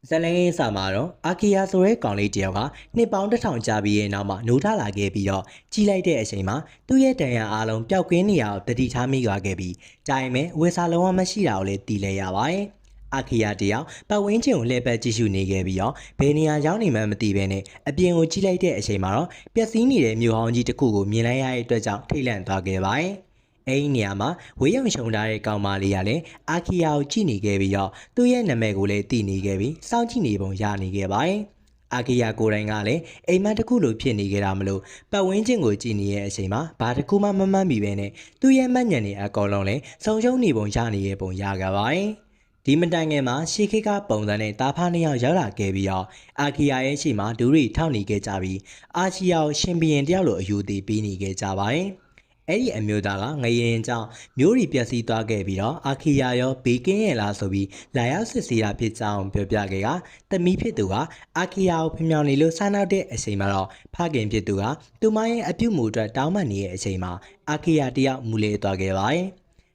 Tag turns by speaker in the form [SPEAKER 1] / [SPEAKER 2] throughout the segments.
[SPEAKER 1] ဇလန်ရေးစာမှာတော့အာကီယာဆိုတဲ့ကောင်လေးတယောက်ကနှစ်ပေါင်းတစ်ထောင်ကြာပြီးရဲ့နောက်မှာနိုးထလာခဲ့ပြီးတော့ကြီးလိုက်တဲ့အချိန်မှာသူ့ရဲ့တန်ရာအားလုံးပျောက်ကင်းနေရအောင်တတိထားမိသွားခဲ့ပြီးဒါပေမဲ့ဝေစာလုံးဝမရှိတာကိုလည်းသိလဲရပါတယ်။အာကီယာတယောက်ပတ်ဝန်းကျင်ကိုလှည့်ပတ်ကြည့်ရှုနေခဲ့ပြီးတော့ဘယ်နေရာရောက်နေမှမသိဘဲနဲ့အပြင်ကိုကြီးလိုက်တဲ့အချိန်မှာတော့ပျက်စီးနေတဲ့မြို့ဟောင်းကြီးတစ်ခုကိုမြင်လိုက်ရတဲ့အတွက်ကြောင့်ထိတ်လန့်သွားခဲ့ပါတယ်။အဲ့ဒီနေရာမှာဝေးရုံရှုံထားတဲ့ကောင်မလေးကလည်းအာကီယာကိုကြည့်နေခဲ့ပြီးတော့သူ့ရဲ့နာမည်ကိုလည်းသိနေခဲ့ပြီးစောင့်ကြည့်နေပုံရနေခဲ့ပါတယ်။အာကီယာကိုယ်တိုင်ကလည်းအိမ်မက်တစ်ခုလိုဖြစ်နေကြတာမလို့ပတ်ဝန်းကျင်ကိုကြည့်နေတဲ့အချိန်မှာဘာတစ်ခုမှမမှတ်မိပဲနဲ့သူ့ရဲ့မှတ်ဉာဏ်တွေအကောင်လုံးလည်းဆုံရှုံနေပုံရနေတဲ့ပုံရခဲ့ပါတယ်။ဒီမတိုင်ငယ်မှာရှေခိကပုံစံနဲ့တာဖားနှစ်ယောက်ရောက်လာခဲ့ပြီးတော့အာကီယာရဲ့ရှေ့မှာဒူရီထောက်နေခဲ့ကြပြီးအာချီယာကိုရှင်ဘီရင်တယောက်လိုအယူသေးပေးနေခဲ့ကြပါတယ်။အဲ့ဒီအမျိုးသားကငရင်ကြောင့်မျိုးရီပျက်စီးသွားခဲ့ပြီးတော့အာခီယာရောဘေးကင်းရဲ့လားဆိုပြီးလာရောက်စစ်ဆေးတာဖြစ်ကြောင်းပြောပြခဲ့ကတမီးဖြစ်သူကအာခီယာကိုဖျော်နေလို့စားနောက်တဲ့အချိန်မှာတော့ဖခင်ဖြစ်သူကသူမရဲ့အပြုတ်မှုအတွက်တောင်းပန်နေတဲ့အချိန်မှာအာခီယာတယောက်မူလေသွားခဲ့ပါတယ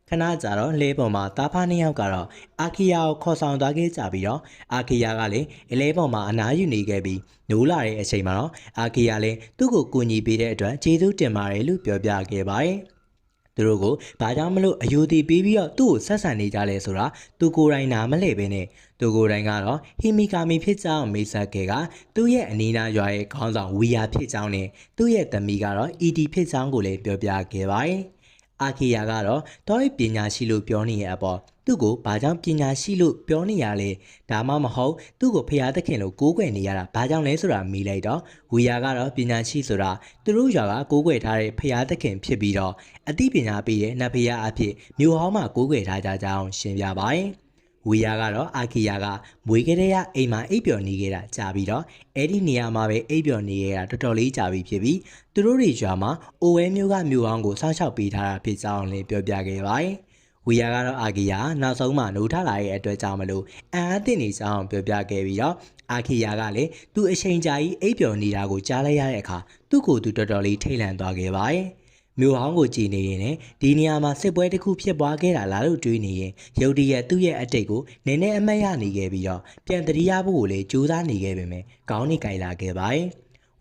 [SPEAKER 1] ်ခဏကြာတော့လဲပေါ်မှာတာဖားနှစ်ယောက်ကတော့အာခီယာကိုခေါ်ဆောင်သွားခဲ့ကြပြီးတော့အာခီယာကလည်းအလဲပေါ်မှာအနားယူနေခဲ့ပြီးနိုးလာတဲ့အချိန်မှာတော့အာခီယာလည်းသူ့ကိုကူညီပေးတဲ့အတွက်ကျေးဇူးတင်ပါတယ်လို့ပြောပြခဲ့ပါတယ်သူတို့ကိုဘာကြောင့်မလို့အယူတည်ပြီးတော့သူ့ကိုဆက်ဆံနေကြလဲဆိုတာသူကိုယ်တိုင်နားမလဲပဲနဲ့သူကိုယ်တိုင်ကတော့ဟီမီကာမီဖြစ်ကြောင်းမိတ်ဆက်ခဲ့ကသူ့ရဲ့အနီးနားရွာရဲ့ခေါင်းဆောင်ဝီယာဖြစ်ကြောင်းနဲ့သူ့ရဲ့သမီးကတော့အီတီဖြစ်ကြောင်းကိုလည်းပြောပြခဲ့ပါတယ်အာခီယာကတော့တောရဲ့ပညာရှိလို့ပြောနေရအပေါ်သူ့ကိုဘာကြောင့်ပညာရှိလို့ပြောနေရလဲဒါမှမဟုတ်သူ့ကိုဖျားသခင်လို့ကိုးကွယ်နေရတာဘာကြောင့်လဲဆိုတာမေးလိုက်တော့ဝီယာကတော့ပညာရှိဆိုတာသူတို့ရွာကကိုးကွယ်ထားတဲ့ဖျားသခင်ဖြစ်ပြီးတော့အသိပညာပေးတဲ့နတ်ဖျားအဖြစ်မြို့ဟောင်းမှာကိုးကွယ်ထားကြကြောင်းရှင်းပြပါတယ်ဝီယာကတော့အာခီယာကမွေးကလေးရအိမ်မှာအိပ်ပျော်နေခဲ့တာကြာပြီးတော့အဲ့ဒီနေရာမှာပဲအိပ်ပျော်နေခဲ့တာတော်တော်လေးကြာပြီဖြစ်ပြီးသူတို့တွေရွာမှာအိုဝဲမျိုးကမျိုးအောင်ကိုစောင့်ရှောက်ပေးထားတာဖြစ်ကြောင်းလည်းပြောပြခဲ့ပါတယ်ဝီယာကတော့အာခီယာနောက်ဆုံးမှနိုးထလာတဲ့အတွက်ကြောင့်မလို့အံ့အားသင့်နေကြောင်းပြောပြခဲ့ပြီးတော့အာခီယာကလည်းသူ့အချိန်ကြာကြီးအိပ်ပျော်နေတာကိုကြားလိုက်ရတဲ့အခါသူ့ကိုယ်သူတော်တော်လေးထိတ်လန့်သွားခဲ့ပါတယ်မြို့ဟောင်းကိုကြည်နေရင်လည်းဒီနေရာမှာစစ်ပွဲတစ်ခုဖြစ်ပွားခဲ့တာလားလို့တွေးနေရင်ရုတ်တရက်သူ့ရဲ့အတိတ်ကိုနည်းနည်းအမှတ်ရနေခဲ့ပြီးတော့ပြန်တတိယဖို့ကိုလည်းကြိုးစားနေခဲ့ပေမဲ့ခေါင်းနေကြိုင်လာခဲ့ပါတယ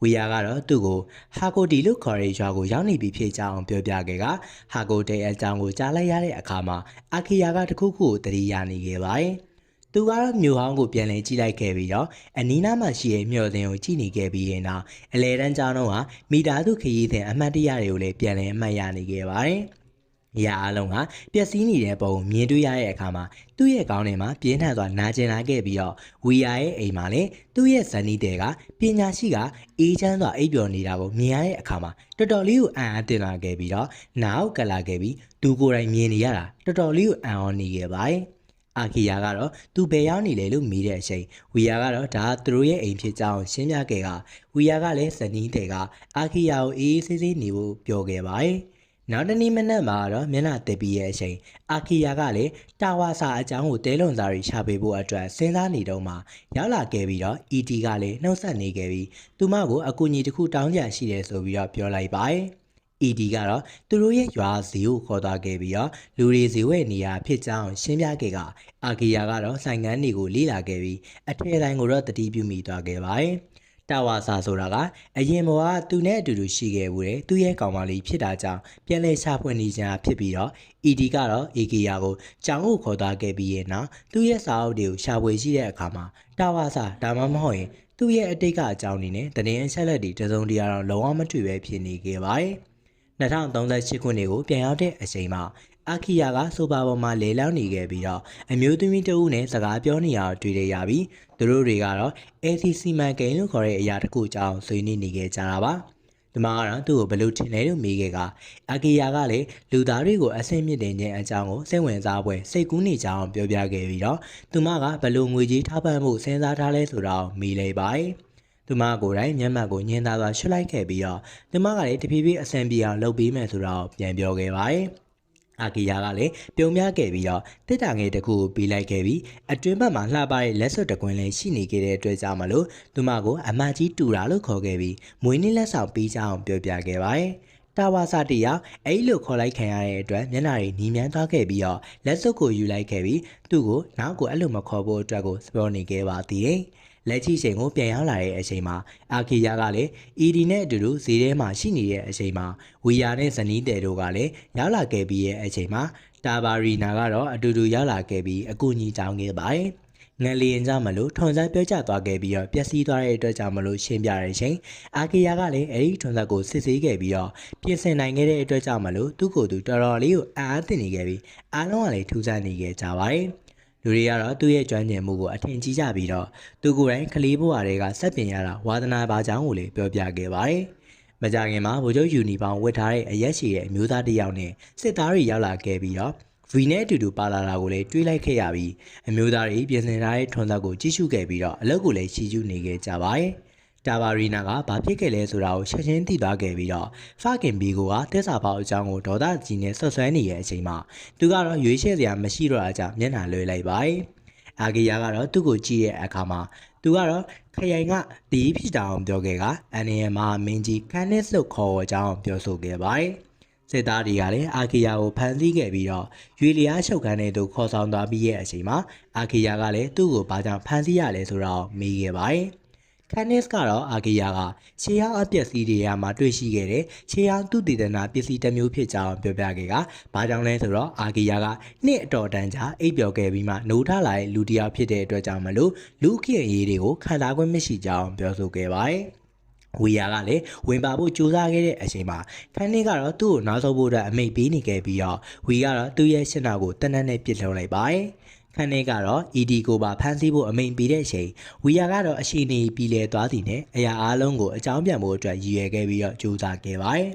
[SPEAKER 1] ်ဝီယာကတော့သူ့ကိုဟာကိုတီလို့ခေါ်တဲ့ရွာကိုရောက်နေပြီဖြစ်ကြောင်းပြောပြခဲ့ကဟာကိုတီအကြောင်းကိုကြားလိုက်ရတဲ့အခါမှာအာခီယာကတခုခုကိုတတိယနေခဲ့ပါတယ်သူကတော့မြို့ဟောင်းကိုပြန်လည်ကြည့်လိုက်ခဲ့ပြီးတော့အနီးနားမှာရှိတဲ့မြို့စင်ကိုကြည့်နေခဲ့ပြီးရင်တော့အလဲတန်းကျောင်းတော့ကမိသားစုခရီးစဉ်အမှတ်တရတွေကိုလည်းပြန်လည်အမှတ်ရနေခဲ့ပါတယ်။အရာအလုံးကပျက်စီးနေတဲ့ပုံမြင်တွေ့ရတဲ့အခါမှာသူ့ရဲ့ခေါင်းထဲမှာပြင်းထန်စွာနာကျင်လာခဲ့ပြီးတော့ဝီယာရဲ့အိမ်မှာလည်းသူ့ရဲ့ဇနီးတဲ့ကပညာရှိကအေးချမ်းစွာအိပ်ပျော်နေတာကိုမြင်ရတဲ့အခါမှာတော်တော်လေးကိုအံ့အားသင့်လာခဲ့ပြီးတော့နားအောက်ကလာခဲ့ပြီးသူကိုယ်တိုင်မြင်နေရတာတော်တော်လေးကိုအံ့ဩနေခဲ့ပါတယ်။အာခီယာကတော့သူဘယ်ရောက်နေလဲလို့မေးတဲ့အချိန်ဝီယာကတော့ဒါသူတို့ရဲ့အိမ်ဖြစ်ကြောင်းရှင်းပြခဲ့ကဝီယာကလည်းဇနီးတဲ့ကအာခီယာကိုအေးအေးဆေးဆေးနေဖို့ပြောခဲ့ပါတယ်။နောက်တနေ့မနက်မှာတော့မျက်နှာတက်ပြီးရဲ့အချိန်အာခီယာကလည်းတာဝါစာအကြောင်းကိုတဲလွန်စာတွေရှာပေးဖို့အတွက်စဉ်းစားနေတော့မှရောက်လာခဲ့ပြီးတော့အီတီကလည်းနှုတ်ဆက်နေခဲ့ပြီးသူမကိုအကူအညီတစ်ခုတောင်းကြရှိတယ်ဆိုပြီးတော့ပြောလိုက်ပါတယ်။ ED ကတော့သူတို့ရဲ့ရွာဈေးကိုခေါ်သွားခဲ့ပြီးတော့လူတွေဈေးဝယ်နေရဖြစ်ကြောင်းရှင်းပြခဲ့ကအာဂီယာကတော့ဆိုင်ငန်းတွေကိုလေ့လာခဲ့ပြီးအထက်တိုင်းကိုတော့တတိပြုမိသွားခဲ့ပါတယ်။တာဝါစာဆိုတာကအရင်ဘဝကသူနဲ့အတူတူရှိခဲ့ဘူးတဲ့သူရဲ့ကောင်မလေးဖြစ်တာကြောင့်ပြန်လဲရှာဖွေနေကြဖြစ်ပြီးတော့ ED ကတော့အာဂီယာကိုကျောင်းကိုခေါ်သွားခဲ့ပြီးရဲ့နောက်သူ့ရဲ့စာအုပ်တွေကိုရှာဖွေရှိတဲ့အခါမှာတာဝါစာဒါမှမဟုတ်ရင်သူ့ရဲ့အတိတ်ကအကြောင်းတွေနဲ့တည်င်းအချက်လက်တွေတစုံတရာတော့လုံးဝမတွေ့ပဲဖြစ်နေခဲ့ပါတယ်။2038ခုနှစ်ကိုပြန်ရောက်တဲ့အချိန်မှာအာခီယာကဆိုပါပေါ်မှာလဲလောင်းနေခဲ့ပြီးတော့အမျိုးသမီးတဦးနဲ့စကားပြောနေရတော့တွေ့ရပြီးသူတို့တွေကတော့ ACC မန်ကိန်းလို့ခေါ်တဲ့အရာတစ်ခုကြောင်းဆွေးနွေးနေခဲ့ကြတာပါဒီမှာကတော့သူ့ကိုဘယ်လိုထင်လဲလို့မေးခဲ့ကအာခီယာကလည်းလူသားတွေကိုအဆင့်မြင့်တင်ခြင်းအကြောင်းကိုစိတ်ဝင်စားပွဲစိတ်ကူးနေကြအောင်ပြောပြခဲ့ပြီးတော့သူမကဘယ်လိုငွေကြေးထောက်ပံ့မှုစဉ်းစားထားလဲဆိုတော့မေးလိုက်ပါတယ်သူမကိုယ်တိုင်မျက်မှန်ကိုညင်သာစွာရှုလိုက်ခဲ့ပြီးတော့သူမကလည်းတဖြည်းဖြည်းအဆင်ပြေအောင်လုပ်ပေးမယ်ဆိုတော့ပြန်ပြောခဲ့ပါတယ်။အာဂီယာကလည်းပြုံးပြခဲ့ပြီးတော့တစ်တာငယ်တစ်ခုကိုပေးလိုက်ခဲ့ပြီးအတွင်းဘက်မှာလှပတဲ့လက်စွပ်တကွင်းလေးရှိနေခဲ့တဲ့အတွက်ကြောင့်မလို့သူမကိုအမကြီးတူတာလို့ခေါ်ခဲ့ပြီးမွေးနေ့လက်ဆောင်ပေးကြအောင်ပြောပြခဲ့ပါတယ်။ တာဝါစာတီယာအဲ့လိုခေါ်လိုက်ခံရတဲ့အတွက်မျက်နှာတွေနီးမြန်းသွားခဲ့ပြီးတော့လက်စွပ်ကိုယူလိုက်ခဲ့ပြီးသူ့ကိုနောက်ကိုအဲ့လိုမခေါ်ဖို့အတွက်ကိုပြောနေခဲ့ပါသေးတယ်။လက်ချိချိန်ကိုပြန်ရောက်လာတဲ့အချိန်မှာအာခီယာကလည်း ED နဲ့အတူတူဈေးထဲမှာရှိနေတဲ့အချိန်မှာဝီယာနဲ့ဇနီးတဲ့တို့ကလည်းရောက်လာခဲ့ပြီးရဲ့အချိန်မှာတာဘာရီနာကတော့အတူတူရောက်လာခဲ့ပြီးအကူအညီတောင်းခဲ့ပါတယ်။ငလျင်ကြောင့်မလို့ထွန်ဆက်ပြောကြသွားခဲ့ပြီးတော့ပျက်စီးသွားတဲ့အတွက်ကြောင့်မလို့ရှင်းပြတဲ့ချိန်အာကီယာကလည်းအဲ့ဒီထွန်ဆက်ကိုစစ်ဆေးခဲ့ပြီးတော့ပြင်ဆင်နိုင်ခဲ့တဲ့အတွက်ကြောင့်မလို့သူ့ကိုယ်သူတော်တော်လေးကိုအားအသင့်နေခဲ့ပြီးအားလုံးကလည်းထူးဆန်းနေခဲ့ကြပါတယ်လူတွေကတော့သူ့ရဲ့ကျွမ်းကျင်မှုကိုအထင်ကြီးကြပြီးတော့သူကိုယ်တိုင်ကလေးဘဝတွေကစက်ပြင်ရတာဝါသနာပါကြောင်းကိုလည်းပြောပြခဲ့ပါတယ်မကြခင်မှာဗိုလ်ချုပ်ယူနီဖောင်းဝတ်ထားတဲ့အရက်ရှိတဲ့အမျိုးသားတစ်ယောက်နဲ့စစ်သားတွေရောက်လာခဲ့ပြီးတော့ဗီနဲ့အတူတူပါလာတာကိုလည်းတွေးလိုက်ခဲ့ရပြီးအမျိုးသားတွေပြင်ဆင်ထားတဲ့ထွန်သက်ကိုကြည့်ရှုခဲ့ပြီးတော့အလုပ်ကိုလည်းရှီကျူးနေခဲ့ကြပါတယ်။တာဘာရီနာကဘာဖြစ်ခဲ့လဲဆိုတာကိုချက်ချင်းသိသွားခဲ့ပြီးတော့ဖခင်ဘီကိုကတက်စာပေါက်အကြောင်းကိုဒေါသကြီးနဲ့ဆွဆွဲနေတဲ့အချိန်မှာသူကတော့ရွေးချယ်စရာမရှိတော့အကြောင်းမျက်နှာလွှဲလိုက်ပါတယ်။အာဂီယာကတော့သူ့ကိုကြည့်တဲ့အခါမှာသူကတော့ခရိုင်ကတီးဖြစ်တာအောင်ပြောခဲ့ကအန်နီယမ်မာမင်းကြီးကန်နစ်လို့ခေါ်အကြောင်းပြောဆိုခဲ့ပါတယ်။စစ်သားတွေကလည်းအာခီယာကိုဖမ်းဆီးခဲ့ပြီးတော့ရွေလျားချုပ်ခန်းထဲသို့ခေါ်ဆောင်သွားပြီးရဲ့အချိန်မှာအာခီယာကလည်းသူ့ကိုဘာကြောင့်ဖမ်းဆီးရလဲဆိုတော့မေးခဲ့ပါတယ်။ကန်နစ်ကတော့အာခီယာကခြေရောက်အပျက်စီးတွေမှာတွေ့ရှိခဲ့တဲ့ခြေရောက်သူ့တည်တနာပစ္စည်းတစ်မျိုးဖြစ်ကြောင်းပြောပြခဲ့ကဘာကြောင့်လဲဆိုတော့အာခီယာကနှစ်အတော်တန်ကြာအိပ်ပျော်ခဲ့ပြီးမှနိုးထလာတဲ့လူတစ်ယောက်ဖြစ်တဲ့အတွက်ကြောင့်မလို့လူခေတ်ရေးတွေကိုခံစား권မရှိကြောင်းပြောဆိုခဲ့ပါတယ်။ဝီယာကလည်းဝင်ပါဖို့ကြိုးစားခဲ့တဲ့အချိန်မှာခန်းလေးကတော့သူ့ကိုနောက်ဆုံးဖို့အတွက်အမိတ်ပေးနေခဲ့ပြီးတော့ဝီကတော့သူ့ရဲ့ရှင်းနာကိုတနက်နဲ့ပြစ်လုံးလိုက်ပါတယ်ခန်းလေးကတော့ ED ကိုပါဖမ်းဆီးဖို့အမိန်ပေးတဲ့အချိန်ဝီယာကတော့အရှိန်ပြည်လဲသွားသည်နဲ့အရာအားလုံးကိုအကြောင်းပြန်ဖို့အတွက်ရည်ရွယ်ခဲ့ပြီးတော့ကြိုးစားခဲ့ပါတယ်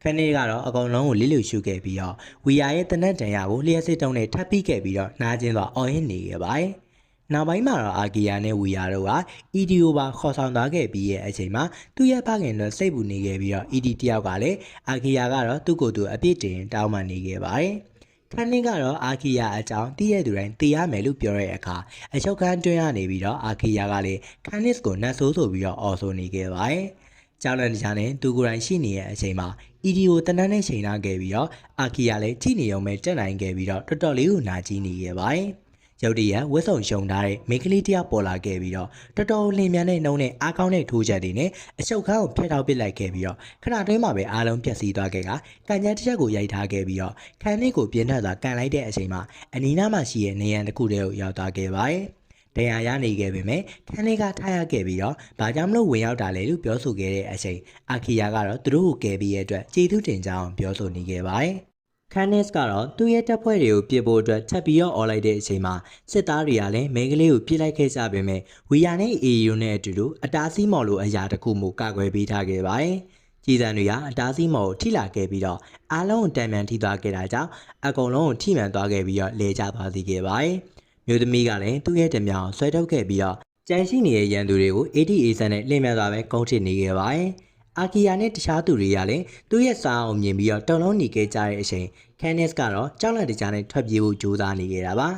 [SPEAKER 1] ခန်းလေးကတော့အကောင်လုံးကိုလစ်လျူရှုခဲ့ပြီးတော့ဝီယာရဲ့တနက်တန်ရာကိုလျှက်စစ်တုံးနဲ့ထပ်ပြီးခဲ့ပြီးတော့နားကျင်းစွာအော်ဟစ်နေခဲ့ပါတယ်နောက်ပိုင်းမှာတော့အာဂီယာနဲ့ဝီယာတို့က ED ကိုပါခေါ်ဆောင်သွားခဲ့ပြီးရဲ့အချိန်မှာသူ့ရဲ့ဖခင်တို့စိတ်ပူနေခဲ့ပြီးတော့ ED တယောက်ကလည်းအာဂီယာကတော့သူ့ကိုယ်သူအပြစ်တင်တောင်းပန်နေခဲ့ပါတယ်ခန်းင်းကတော့အာခီယာအကြောင်းသိရသူတိုင်းသိရမယ်လို့ပြောတဲ့အခါအချုပ်ခန်းတွင်းရနေပြီးတော့အာခီယာကလည်းခန်းနစ်ကိုနတ်ဆိုးဆိုပြီးတော့အော်ဆိုနေခဲ့ပါတယ်။ကြောက်လန့်တရားနဲ့သူကိုယ်တိုင်ရှိနေတဲ့အချိန်မှာ ED ကိုတနန်းနဲ့ချိန်လာခဲ့ပြီးတော့အာခီယာလည်းကြည့်နေုံပဲတက်နိုင်ခဲ့ပြီးတော့တော်တော်လေးကိုနာကျင်နေခဲ့ပါတယ်။ရုတ်တရက်ဝတ်စုံရှုံထားတဲ့မိန်းကလေးတယောက်ပေါ်လာခဲ့ပြီးတော့တော်တော်လင်းမြန်တဲ့နှုံးနဲ့အားကောင်းတဲ့ထိုးချက်တွေနဲ့အချုပ်ခန်းကိုဖျက်ထောက်ပစ်လိုက်ခဲ့ပြီးတော့ခဏတွင်းမှာပဲအားလုံးပြက်စီးသွားခဲ့ကကန်ကျန်းတစ်ချက်ကိုရိုက်ထားခဲ့ပြီးတော့ခန်းလေးကိုပြင်းထန်စွာကန်လိုက်တဲ့အချိန်မှာအနီးနားမှာရှိတဲ့နေရန်တစ်ခုတည်းကိုရောက်သွားခဲ့ပါတယ်။တရားရနေခဲ့ပေမဲ့ခန်းလေးကထားရခဲ့ပြီးတော့ဘာကြောင့်မလို့ဝင်ရောက်တာလဲလို့ပြောဆိုခဲ့တဲ့အချိန်အာခီယာကတော့သူတို့ကိုကယ်ပြီးရဲ့အတွက်ကျေးဇူးတင်ကြောင်းပြောဆိုနေခဲ့ပါတယ်။ခန်းနစ်ကတော့သူ့ရဲ့တပ်ဖွဲ့တွေကိုပြစ်ဖို့အတွက်ချက်ပြီးတော့អော်လိုက်တဲ့အချိန်မှာစစ်သားတွေကလည်းမိန်းကလေးကိုပြစ်လိုက်ခဲ့ကြပေမဲ့ဝီယာနဲ့ AU နဲ့အတူတူအတားစီးမော်လိုအရာတစ်ခုမျိုးကာကွယ်ပေးထားခဲ့ပါတယ်။ကြီးစံတွေကအတားစီးမော်ကိုထိလာခဲ့ပြီးတော့အားလုံးတန်မြန်ထိသွားခဲ့တာကြောင့်အကုန်လုံးကိုထိမှန်သွားခဲ့ပြီးတော့လဲကျသွားစေခဲ့ပါတယ်။မြို့သမီးကလည်းသူ့ရဲ့တမြောင်ဆွဲထုတ်ခဲ့ပြီးတော့ကြမ်းရှိနေတဲ့ရန်သူတွေကို ATA ဆန်နဲ့လင်းမြန်စွာပဲကုန်းထစ်နေခဲ့ပါတယ်။အာကီယာနဲ့တခြားသူတွေကလည်းသူ့ရဲ့စာအုပ်မြင်ပြီးတော့တုံလုံးနေခဲ့ကြတဲ့အချိန်ကန်နစ်ကတော့ကြောက်လန့်တကြားနဲ့ထွက်ပြေးဖို့ကြိုးစားနေခဲ့တာပ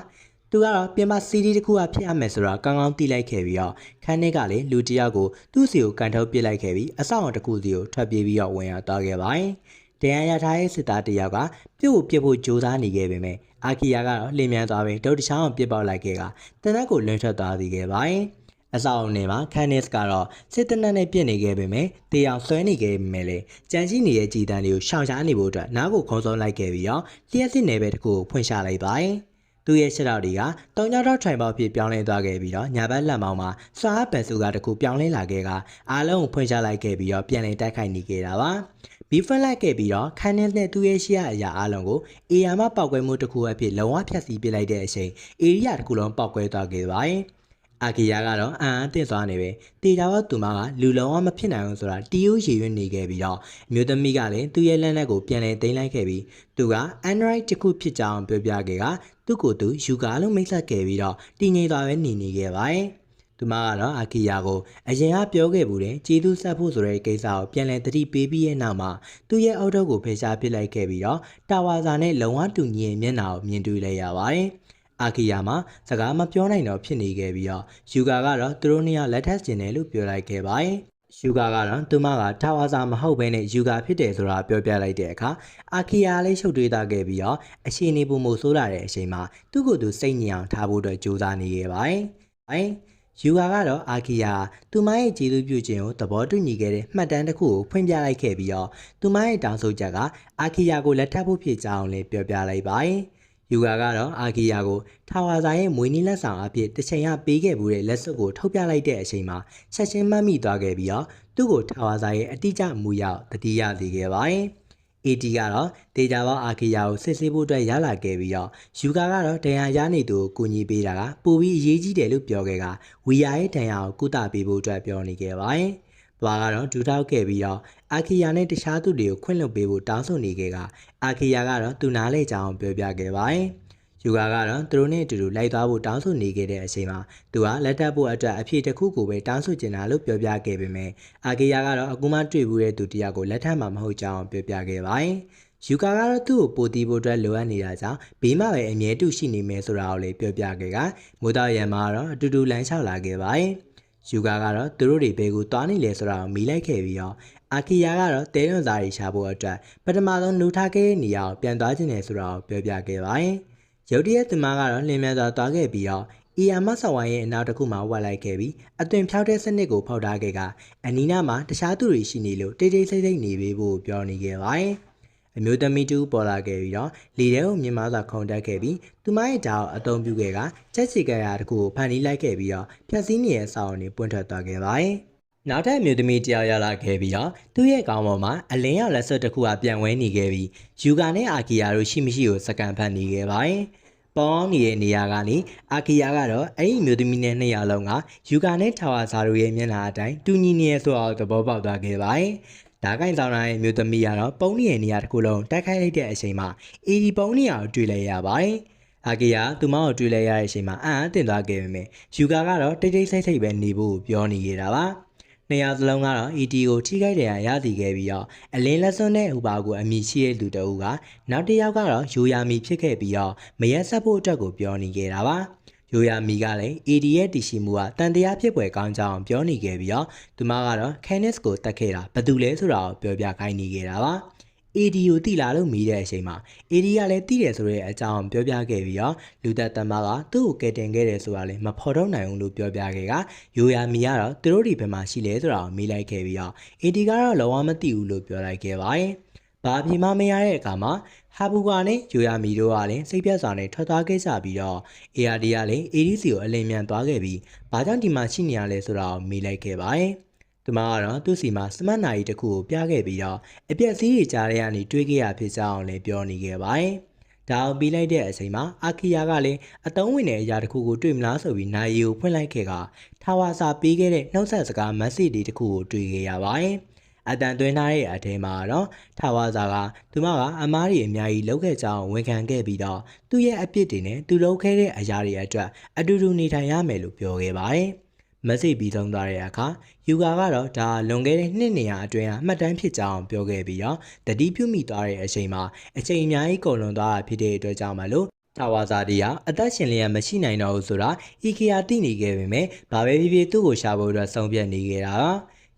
[SPEAKER 1] ါသူကတော့ပြင်ပစီဒီတစ်ခုကဖြစ်ရမယ်ဆိုတော့ကောင်းကောင်းသိလိုက်ခဲ့ပြီးတော့ကန်နစ်ကလည်းလူတစ်ယောက်ကိုသူ့စီကိုကန်ထုတ်ပစ်လိုက်ခဲ့ပြီးအဆောက်အုံတစ်ခုစီကိုထွက်ပြေးပြီးတော့ဝင်ရောက်သွားခဲ့ပါတယ်တရားရထားရဲ့စစ်သားတစ်ယောက်ကပြုတ်ပြစ်ဖို့ကြိုးစားနေခဲ့ပေမဲ့အာကီယာကတော့လင်းမြန်သွားပြီးဒုတ်တချောင်းကိုပစ်ပေါက်လိုက်ခဲ့ကတနက်ကိုလွင်ထွက်သွားစေခဲ့ပါတယ်အဆောက်အုံထဲမှာကန်နစ်ကတော့စစ်တနက်နဲ့ပြစ်နေခဲ့ပေမဲ့တေးအောင်ဆွဲနေခဲ့ပေမဲ့လည်းကြံရှိနေတဲ့ကြည်တန်းတွေကိုရှောင်ရှားနေဖို့အတွက်နားကိုခုံဆုံးလိုက်ခဲ့ပြီးတော့လျှက်စစ်နယ်ပယ်တစ်ခုကိုဖွင့်ချလိုက်ပါတယ်။သူ့ရဲ့ရှစ်တော်တွေကတုံကြောက်တော့ထိုင်ပေါက်ဖြစ်ပြောင်းလဲသွားခဲ့ပြီးတော့ညာဘက်လက်မောင်းမှာစွာပန်စုကတစ်ခုပြောင်းလဲလာခဲ့ကအားလုံးကိုဖွင့်ချလိုက်ခဲ့ပြီးတော့ပြန်လည်တိုက်ခိုက်နေခဲ့တာပါ။ဘီဖန်လိုက်ခဲ့ပြီးတော့ကန်နစ်နဲ့သူ့ရဲ့ရှေ့အရာအားလုံးကိုအေယာမပောက်ကွဲမှုတစ်ခုအဖြစ်လုံးဝဖျက်ဆီးပစ်လိုက်တဲ့အချိန်အေရီယာတစ်ခုလုံးပောက်ကွဲသွားခဲ့ပါတယ်။အာကီယာကတော့အံ့အားသင့်သွားနေပဲတေချာတော့သူမကလူလုံးဝမဖြစ်နိုင်ဘူးဆိုတာတီးရိုးရည်ရွံ့နေခဲ့ပြီးတော့အမျိုးသမီးကလည်းသူ့ရဲ့လက်နက်ကိုပြန်လည်သိမ်းလိုက်ခဲ့ပြီးသူက Android တစ်ခုဖြစ်ကြောင်းပြောပြခဲ့ကသူ့ကိုယ်သူယူကာလို့မိတ်ဆက်ခဲ့ပြီးတော့တည်ငြိမ်သွားပဲနေခဲ့ပါတယ်သူမကတော့အာကီယာကိုအရင်ကပြောခဲ့ဘူးတဲ့ကျေးဇူးဆက်ဖို့ဆိုတဲ့ကိစ္စကိုပြန်လည်သတိပေးပြီးရဲ့နောက်မှာသူ့ရဲ့အောက်တော့ကိုဖယ်ရှားပစ်လိုက်ခဲ့ပြီးတော့တာဝါစာနဲ့လုံဝတူညီရဲ့မျက်နှာကိုမြင်တွေ့လိုက်ရပါတယ်အာကီယာမှာစကားမပြောနိုင်တော့ဖြစ်နေခဲ့ပြီးတော့ယူကာကတော့သူတို့နှစ်ယောက်လက်ထပ်ကျင်တယ်လို့ပြောလိုက်ခဲ့ပါတယ် ယူကာကတော့သူမကထာဝါစာမဟုတ်ဘဲနဲ့ယူကာဖြစ်တယ်ဆိုတာပြောပြလိုက်တဲ့အခါအာကီယာလေးရှုပ်ထွေးသွားခဲ့ပြီးတော့အရှိန်နေပုံမို့ဆိုးလာတဲ့အချိန်မှာသူ့ကိုယ်သူစိတ်ညစ်အောင်ထားဖို့အတွက်ကြိုးစားနေခဲ့ပါတယ်။ယူကာကတော့အာကီယာသူမရဲ့ကျေးဇူးပြုခြင်းကိုသဘောတူညီခဲ့တဲ့မှတ်တမ်းတစ်ခုကိုဖွင့်ပြလိုက်ခဲ့ပြီးတော့သူမရဲ့တောင်းဆိုချက်ကအာကီယာကိုလက်ထပ်ဖို့ဖြစ်ကြောင်းလည်းပြောပြလိုက်ပါတယ်။ယူကာကတော့အာကီယာကိုထာဝါစာရဲ့မွေးနေ့လက်ဆောင်အဖြစ်တစ်ချိန်ကပေးခဲ့မှုတဲ့လက်စွပ်ကိုထုတ်ပြလိုက်တဲ့အချိန်မှာချက်ချင်းမှတ်မိသွားခဲ့ပြီးတော့သူ့ကိုထာဝါစာရဲ့အတိအကျမူရောက်တတိယစေခဲ့ပါတယ်။ AD ကတော့ဒေတာပေါအာကီယာကိုစစ်ဆေးဖို့အတွက်ရလာခဲ့ပြီးတော့ယူကာကတော့ဒဏ်ရာရနေသူကိုကူညီပေးတာကပိုပြီးအရေးကြီးတယ်လို့ပြောခဲ့ကဝီယာရဲ့ဒဏ်ရာကိုကုသပေးဖို့အတွက်ပြောနေခဲ့ပါတယ်။ဘာကတော့ဒူထောက်ခဲ့ပြီးတော့အာကီယာနဲ့တခြားသူတွေကိုခွင့်လွှတ်ပေးဖို့တောင်းဆိုနေခဲ့ကအာကီယာကတော့သူနားလေကြောင်းပြောပြခဲ့ပါတယ်။ယူကာကတော့သူတို့နဲ့အတူတူလိုက်သွားဖို့တောင်းဆိုနေခဲ့တဲ့အချိန်မှာသူကလက်ထပ်ဖို့အတွက်အဖြစ်တစ်ခုကိုပဲတောင်းဆိုချင်တာလို့ပြောပြခဲ့ပေမဲ့အာကီယာကတော့အခုမှတွေ့ဘူးတဲ့သူတယောက်ကိုလက်ထပ်မှာမဟုတ်ကြောင်းပြောပြခဲ့ပါတယ်။ယူကာကတော့သူ့ကိုပိုတီးဖို့အတွက်လိုအပ်နေတာကြောင့်ဘေးမှာပဲအမြဲတူရှိနေမယ်ဆိုတာကိုလည်းပြောပြခဲ့ကမိုးတော်ရံမှာတော့အတူတူလမ်းလျှောက်လာခဲ့ပါတယ်။ယူကာကတော့သူတို့တွေဘဲကိုတွားနေလေဆိုတာကိုမီးလိုက်ခဲ့ပြီးတော့အာကီယာကတော့တဲရွံစာတွေရှာဖို့အတွက်ပထမဆုံးနှုတ်ထားခဲ့တဲ့နေရာကိုပြန်သွားခြင်းနဲ့ဆိုတာကိုပြောပြခဲ့ပါတယ်။ရုတ်တရက်သူမကတော့လင်းမြစွာသွားခဲ့ပြီးတော့အီယာမဆော်ဝိုင်းရဲ့အနောက်တစ်ခုမှာဝတ်လိုက်ခဲ့ပြီးအသွင်ဖြောက်တဲ့စနစ်ကိုဖောက်ထားခဲ့ကအနီးနားမှာတခြားသူတွေရှိနေလို့တိတ်တိတ်ဆိတ်ဆိတ်နေပေးဖို့ပြောနေခဲ့ပါတယ်။အမျိုးသမီးတူပေါ်လာခဲ့ပြီးတော့လေထဲကိုမြင်မစွာခုန်တက်ခဲ့ပြီးသူမရဲ့ဓာတ်ကိုအသုံးပြုခဲ့ကချက်ချီကရာတစ်ခုကိုဖန်တီးလိုက်ခဲ့ပြီးတော့ဖြက်စီးနေတဲ့အဆောင်အုံပွင့်ထွက်သွားခဲ့ပါတယ်။နောက်ထပ်အမျိုးသမီးတယောက်ရောက်လာခဲ့ပြီးတော့သူ့ရဲ့ခေါင်းပေါ်မှာအလင်းရောက်လက်စွပ်တစ်ခုကပြန်ဝဲနေခဲ့ပြီးယူကာနဲ့အာကီယာတို့ရှိမရှိကိုစကန်ဖတ်နေခဲ့ပါတယ်။ပေါင်းနေတဲ့နေရာကနေအာကီယာကတော့အဲ့ဒီမျိုးသမီးနဲ့နှစ်ယောက်လုံးကယူကာနဲ့ထာဝါစာတို့ရဲ့မျက်နှာအတိုင်းတူညီနေရဆိုအောင်သဘောပေါက်သွားခဲ့ပါတယ်။ဓာတ်ကိုင်ဆောင်တဲ့မျိုးသမီးကတော့ပုံနေတဲ့နေရာတစ်ခုလုံးတိုက်ခိုက်လိုက်တဲ့အချိန်မှာအေဒီပုံနေရာကိုတွေ့လိုက်ရပါတယ်။အာကီယာသူမကိုတွေ့လိုက်ရတဲ့အချိန်မှာအံ့အားသင့်သွားခဲ့ပေမဲ့ယူကာကတော့တိတ်တိတ်ဆိတ်ဆိတ်ပဲနေဖို့ပြောနေခဲ့တာပါ။နေရာစလုံးကတော့ ED ကိုထိခိုက်တယ်ရသည်ခဲ့ပြီးတော့အလင်းလက်စွန်းနဲ့ဥပါကိုအမိရှိတဲ့လူတအုပ်ကနောက်တစ်ယောက်ကတော့ယိုယာမီဖြစ်ခဲ့ပြီးတော့မရက်ဆက်ဖို့အတွက်ကိုပြောနေခဲ့တာပါ။ယိုယာမီကလည်း ED ရဲ့တည်ရှိမှုကတန်တရားဖြစ်ပွဲကောင်းကြောင်းပြောနေခဲ့ပြီးတော့သူမကတော့ Canis ကိုတတ်ခဲ့တာဘယ်သူလဲဆိုတာကိုပြောပြခိုင်းနေခဲ့တာပါ။ AD ကိုတိလာလို့မိတဲ့အချိန်မှာ AD ကလည်းတိတယ်ဆိုတဲ့အကြောင်းပြောပြခဲ့ပြီးတော့လူသက်တမကသူ့ကိုကယ်တင်ခဲ့တယ်ဆိုတာလည်းမဖော်ထုတ်နိုင်ဘူးလို့ပြောပြခဲ့ကယိုယာမီကတော့သူတို့ဒီဘက်မှာရှိလဲဆိုတာကိုမေးလိုက်ခဲ့ပြီးတော့ AD ကတော့လောကမသိဘူးလို့ပြောလိုက်ခဲ့ပါတယ်။ဘာပြေမမရတဲ့အခါမှာဟာဘူကာနဲ့ယိုယာမီတို့ကလည်းစိတ်ပြတ်စွာနဲ့ထွက်သွားခဲ့ကြပြီးတော့ ARD ကလည်း ADC ကိုအလင်းမြန်သွားခဲ့ပြီးဘာကြောင့်ဒီမှာရှိနေရလဲဆိုတာကိုမေးလိုက်ခဲ့ပါတယ်။သူမကတော့သူ့စီမှာစမတ်နာရီတစ်ခုကိုပြခဲ့ပြီးတော့အပြက်စီးတွေကြားထဲကနေတွေးခဲ့ရဖြစ်ကြောင်းလည်းပြောနေခဲ့ပါတယ်။ဒါအောင်ပြီးလိုက်တဲ့အချိန်မှာအာကီယာကလည်းအတုံးဝင်တဲ့အရာတစ်ခုကိုတွေ့မလားဆိုပြီးနိုင်ရီကိုဖွင့်လိုက်ခဲ့ကထာဝါစာပေးခဲ့တဲ့နှုတ်ဆက်စကားမက်ဆေ့တစ်ခုကိုတွေ့ခဲ့ရပါတယ်။အတန်သွင်းထားတဲ့အထဲမှာတော့ထာဝါစာကသူမကအမားတွေအများကြီးလုပ်ခဲ့ကြောင်းဝန်ခံခဲ့ပြီးတော့သူ့ရဲ့အပြစ်တွေနဲ့သူလုပ်ခဲ့တဲ့အရာတွေအတွက်အတူတူနေထိုင်ရမယ်လို့ပြောခဲ့ပါတယ်။မက်ဆေ့ပြီးဆုံးသွားတဲ့အခါယူကာကတော့ဒါလွန်ခဲ့တဲ့နှစ်နေရာအတွင်းအမှတ်တမ်းဖြစ်ကြောင်းပြောခဲ့ပြီးတော့တတိပြုမိသွားတဲ့အချိန်မှာအချိန်အများကြီးကုန်လွန်သွားတာဖြစ်တဲ့အတွက်ကြောင့်မလို့ထာဝါစာတီကအသက်ရှင်လျက်မရှိနိုင်တော့ဘူးဆိုတာအီကီယာသိနေခဲ့ပေမဲ့ဘာပဲဖြစ်ဖြစ်သူ့ကိုရှာဖို့အတွက်ဆုံးဖြတ်နေခဲ့တာပါ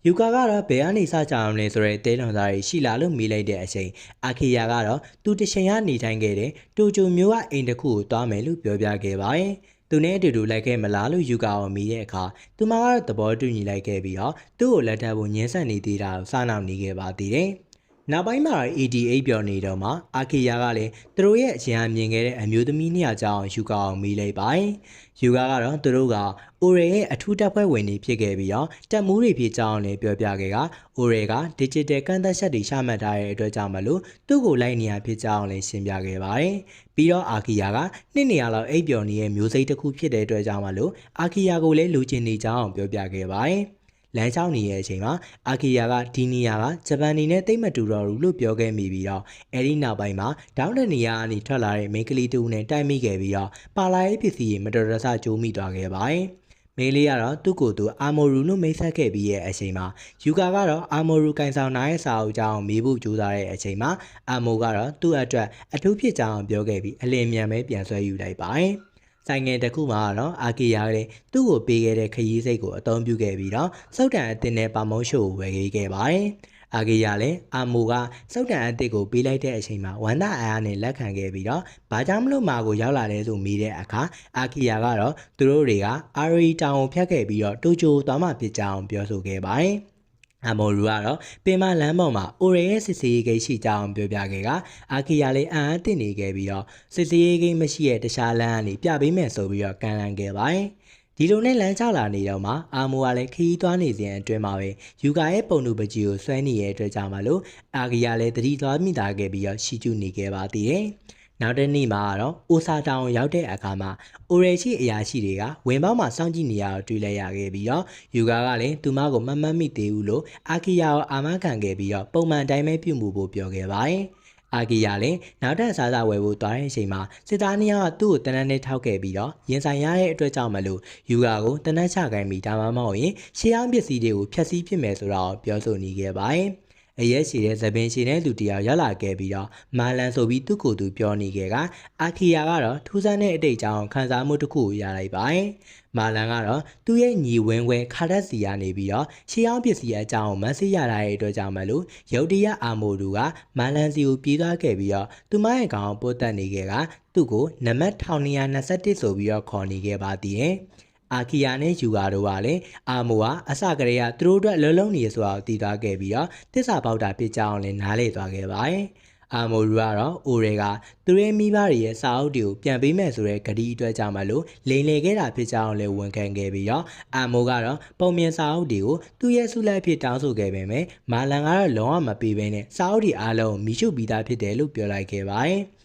[SPEAKER 1] ယူကာကတော့ဘယ်ကနေစကြအောင်လဲဆိုတဲ့တဲလွန်သားတွေရှိလာလို့မေးလိုက်တဲ့အချိန်အာကီယာကတော့သူတချိန်ကနေထိုင်ခဲ့တဲ့တိုဂျိုမျိုးကအိမ်တစ်ခုကိုတွားမယ်လို့ပြောပြခဲ့ပါတယ်သူနဲ့အတူတူလိုက်ခဲ့မလားလို့ယူကာကိုမိတဲ့အခါသူမကတော့သဘောတူညီလိုက်ခဲ့ပြီးတော့သူ့ကိုလက်ထပ်ဖို့ညှင်းဆန်နေသေးတာကိုစနောက်နေခဲ့ပါသေးတယ်။နောက်ပိုင်းမှာ AD8 ပြောနေတော့မှအာကီယာကလည်းသူတို့ရဲ့အရင်အမြင်ခဲ့တဲ့အမျိုးသမီးနှစ်ယောက်ကြောင့်ယူကာကိုမိလိုက်ပါတယ်။ယူကာကတော့သူတို့ကအိုရေရဲ့အထူးတပ်ဖွဲ့ဝင်တွေဖြစ်ခဲ့ပြီးတော့တပ်မှုတွေဖြစ်ကြောင်းလည်းပြောပြခဲ့ကအိုရေက digital ကန့်သက်ချက်တွေချမှတ်ထားတဲ့အတွက်ကြောင့်မလို့သူ့ကိုလိုက်နေရဖြစ်ကြောင်းလည်းရှင်းပြခဲ့ပါတယ်။ပြီးတော့အာကီယာကနှစ်နေရာလောက်အိပ်ပျော်နေတဲ့မျိုးစိတ်တစ်ခုဖြစ်တဲ့အတွက်ကြောင့်မလို့အာကီယာကိုလည်းလူချင်းနေကြောင်းပြောပြခဲ့ပါတယ်။လမ်းလျှောက်နေတဲ့အချိန်မှာအာကီယာကဒီနေရာကဂျပန်နေနဲ့တိတ်မတူတော့ဘူးလို့ပြောခဲ့မိပြီးတော့အဲဒီနောက်ပိုင်းမှာဒေါင်းတဲ့နေရာကနေထွက်လာတဲ့မိန်းကလေးတူနဲ့တိုက်မိခဲ့ပြီးတော့ပါလာရေးပစ္စည်းတွေမတော်တဆကျိုးမိသွားခဲ့ပါတယ်။မေးလေးကတော့သူ့ကိုယ်သူအာမိုရူလို့မိတ်ဆက်ခဲ့ပြီးရဲ့အချိန်မှာယူကာကတော့အာမိုရူကန်ဆောင်နိုင်ရဲ့စာအုပ်ကြောင်းမေးဖို့ကြိုးစားတဲ့အချိန်မှာအာမိုကတော့သူ့အတွက်အထူးဖြစ်ကြောင်းပြောခဲ့ပြီးအလင်းမြန်ပဲပြန်ဆွဲယူလိုက်ပါတယ်။စ ဆိုင်ငယ်တစ်ခုမှာတော့အာကီယာကလည်းသူ့ကိုပေးခဲ့တဲ့ခရီးစိတ်ကိုအသုံးပြုခဲ့ပြီးတော့စုတ်တန်အတင်နဲ့ပါမုံရှို့ကိုဝယ်ခဲ့ပါတယ်။အာကီယာလည်းအာမိုကစုတ်တန်အတစ်ကိုပေးလိုက်တဲ့အချိန်မှာဝမ်ဒါအားနဲ့လက်ခံခဲ့ပြီးတော့ဘာကြောင့်မလို့မာကိုရောက်လာလဲဆိုမိတဲ့အခါအာကီယာကတော့သူတို့တွေကအာရီတောင်ကိုဖြတ်ခဲ့ပြီးတော့တိုကျိုသွားမှဖြစ်ကြောင်းပြောဆိုခဲ့ပါတယ်။အမိုရူကတော့ပင်မလမ်းပေါ်မှာအိုရေရဲ့စစ်စေးဂိတ်ရှိကြောင်းပြောပြခဲ့ကအာကီယာလေးအံ့အားသင့်နေခဲ့ပြီးတော့စစ်စေးဂိတ်မရှိတဲ့တခြားလမ်းကနေပြပေးမယ်ဆိုပြီးတော့ကန်လန်ခဲ့ပါတယ်။ဒီလိုနဲ့လမ်းချလာနေတော့မှအာမိုကလည်းခရီးသွားနေစဉ်အတွင်းမှာပဲယူကာရဲ့ပုံတူပကြီးကိုဆွဲနေတဲ့အတွက်ကြောင့်မလို့အာကီယာလည်းတတိသွားမိသားခဲ့ပြီးတော့ရှီကျူနေခဲ့ပါသေးတယ်။နောက်တစ်နေ့မှာတော့အိုဆာတောင်ရောက်တဲ့အခါမှာအိုရေရှိအရာရှိတွေကဝင်ပေါက်မှာစောင့်ကြည့်နေရတော့တွေ့လိုက်ရခဲ့ပြီးတော့ယူကာကလည်းသူမကိုမမှတ်မိသေးဘူးလို့အာကီယာကိုအာမခံခဲ့ပြီးတော့ပုံမှန်တိုင်းပဲပြုမှုဖို့ပြောခဲ့ပါတယ်။အာကီယာလည်းနောက်ထပ်စားစာဝယ်ဖို့သွားတဲ့အချိန်မှာစစ်သားနှစ်ယောက်ကသူ့ကိုတနက်နဲ့ထောက်ခဲ့ပြီးတော့ရင်ဆိုင်ရတဲ့အတွက်ကြောင့်မလို့ယူကာကိုတနက်ချခိုင်းပြီးဒါမှမဟုတ်ရင်ရှေးအောင်ပစ္စည်းတွေကိုဖျက်ဆီးပစ်မယ်ဆိုတော့ပြောဆိုနေခဲ့ပါတယ်။အရက်ရှိတဲ့သပင်ရှိတဲ့လူတယောက်ရောက်လာခဲ့ပြီးတော့မာလန်ဆိုပြီးသူ့ကိုယ်သူပြောနေခဲ့ကအာကီယာကတော့ထူးဆန်းတဲ့အတိတ်ကြောင့်ခံစားမှုတစ်ခုကိုရလိုက်ပါတယ်။မာလန်ကတော့သူ့ရဲ့ညီဝင်းခွဲခါရက်စီကနေပြီးတော့ရှေးအောင်ပစ္စည်းအကြောင်းကိုမသိရတဲ့အတွက်ကြောင့်မလို့ရုတ်တရက်အာမိုတူကမာလန်စီကိုပြေးသွားခဲ့ပြီးတော့သူမရဲ့ကောင်ပို့တက်နေခဲ့ကသူ့ကိုနံပါတ်1221ဆိုပြီးတော့ခေါ်နေခဲ့ပါသေးတယ်။အာကီယာနဲ့ယူကာတို့ကလည်းအာမိုကအစကတည်းကသူတို့အတွက်လှလုံးနေဆိုတာကိုသိသွားခဲ့ပြီးတော့တစ္ဆာပေါက်တာဖြစ်ကြောင်းလည်းနားလည်သွားခဲ့ပါတယ်။အာမိုရူကတော့အိုရေကသူရဲ့မိဘတွေရဲ့စာအုပ်တွေကိုပြန်ပေးမယ်ဆိုတဲ့ဂတိအတွက်ကြောင့်မလို့လိန်လေခဲ့တာဖြစ်ကြောင်းလည်းဝန်ခံခဲ့ပြီးတော့အာမိုကတော့ပုံမြင်စာအုပ်တွေကိုသူ့ရဲ့ဆုလက်ဖြစ်တောင်းဆိုခဲ့ပေမဲ့မာလန်ကတော့လုံးဝမပေးဘဲနဲ့စာအုပ်တွေအားလုံးမိရှုပြီးသားဖြစ်တယ်လို့ပြောလိုက်ခဲ့ပါတယ်။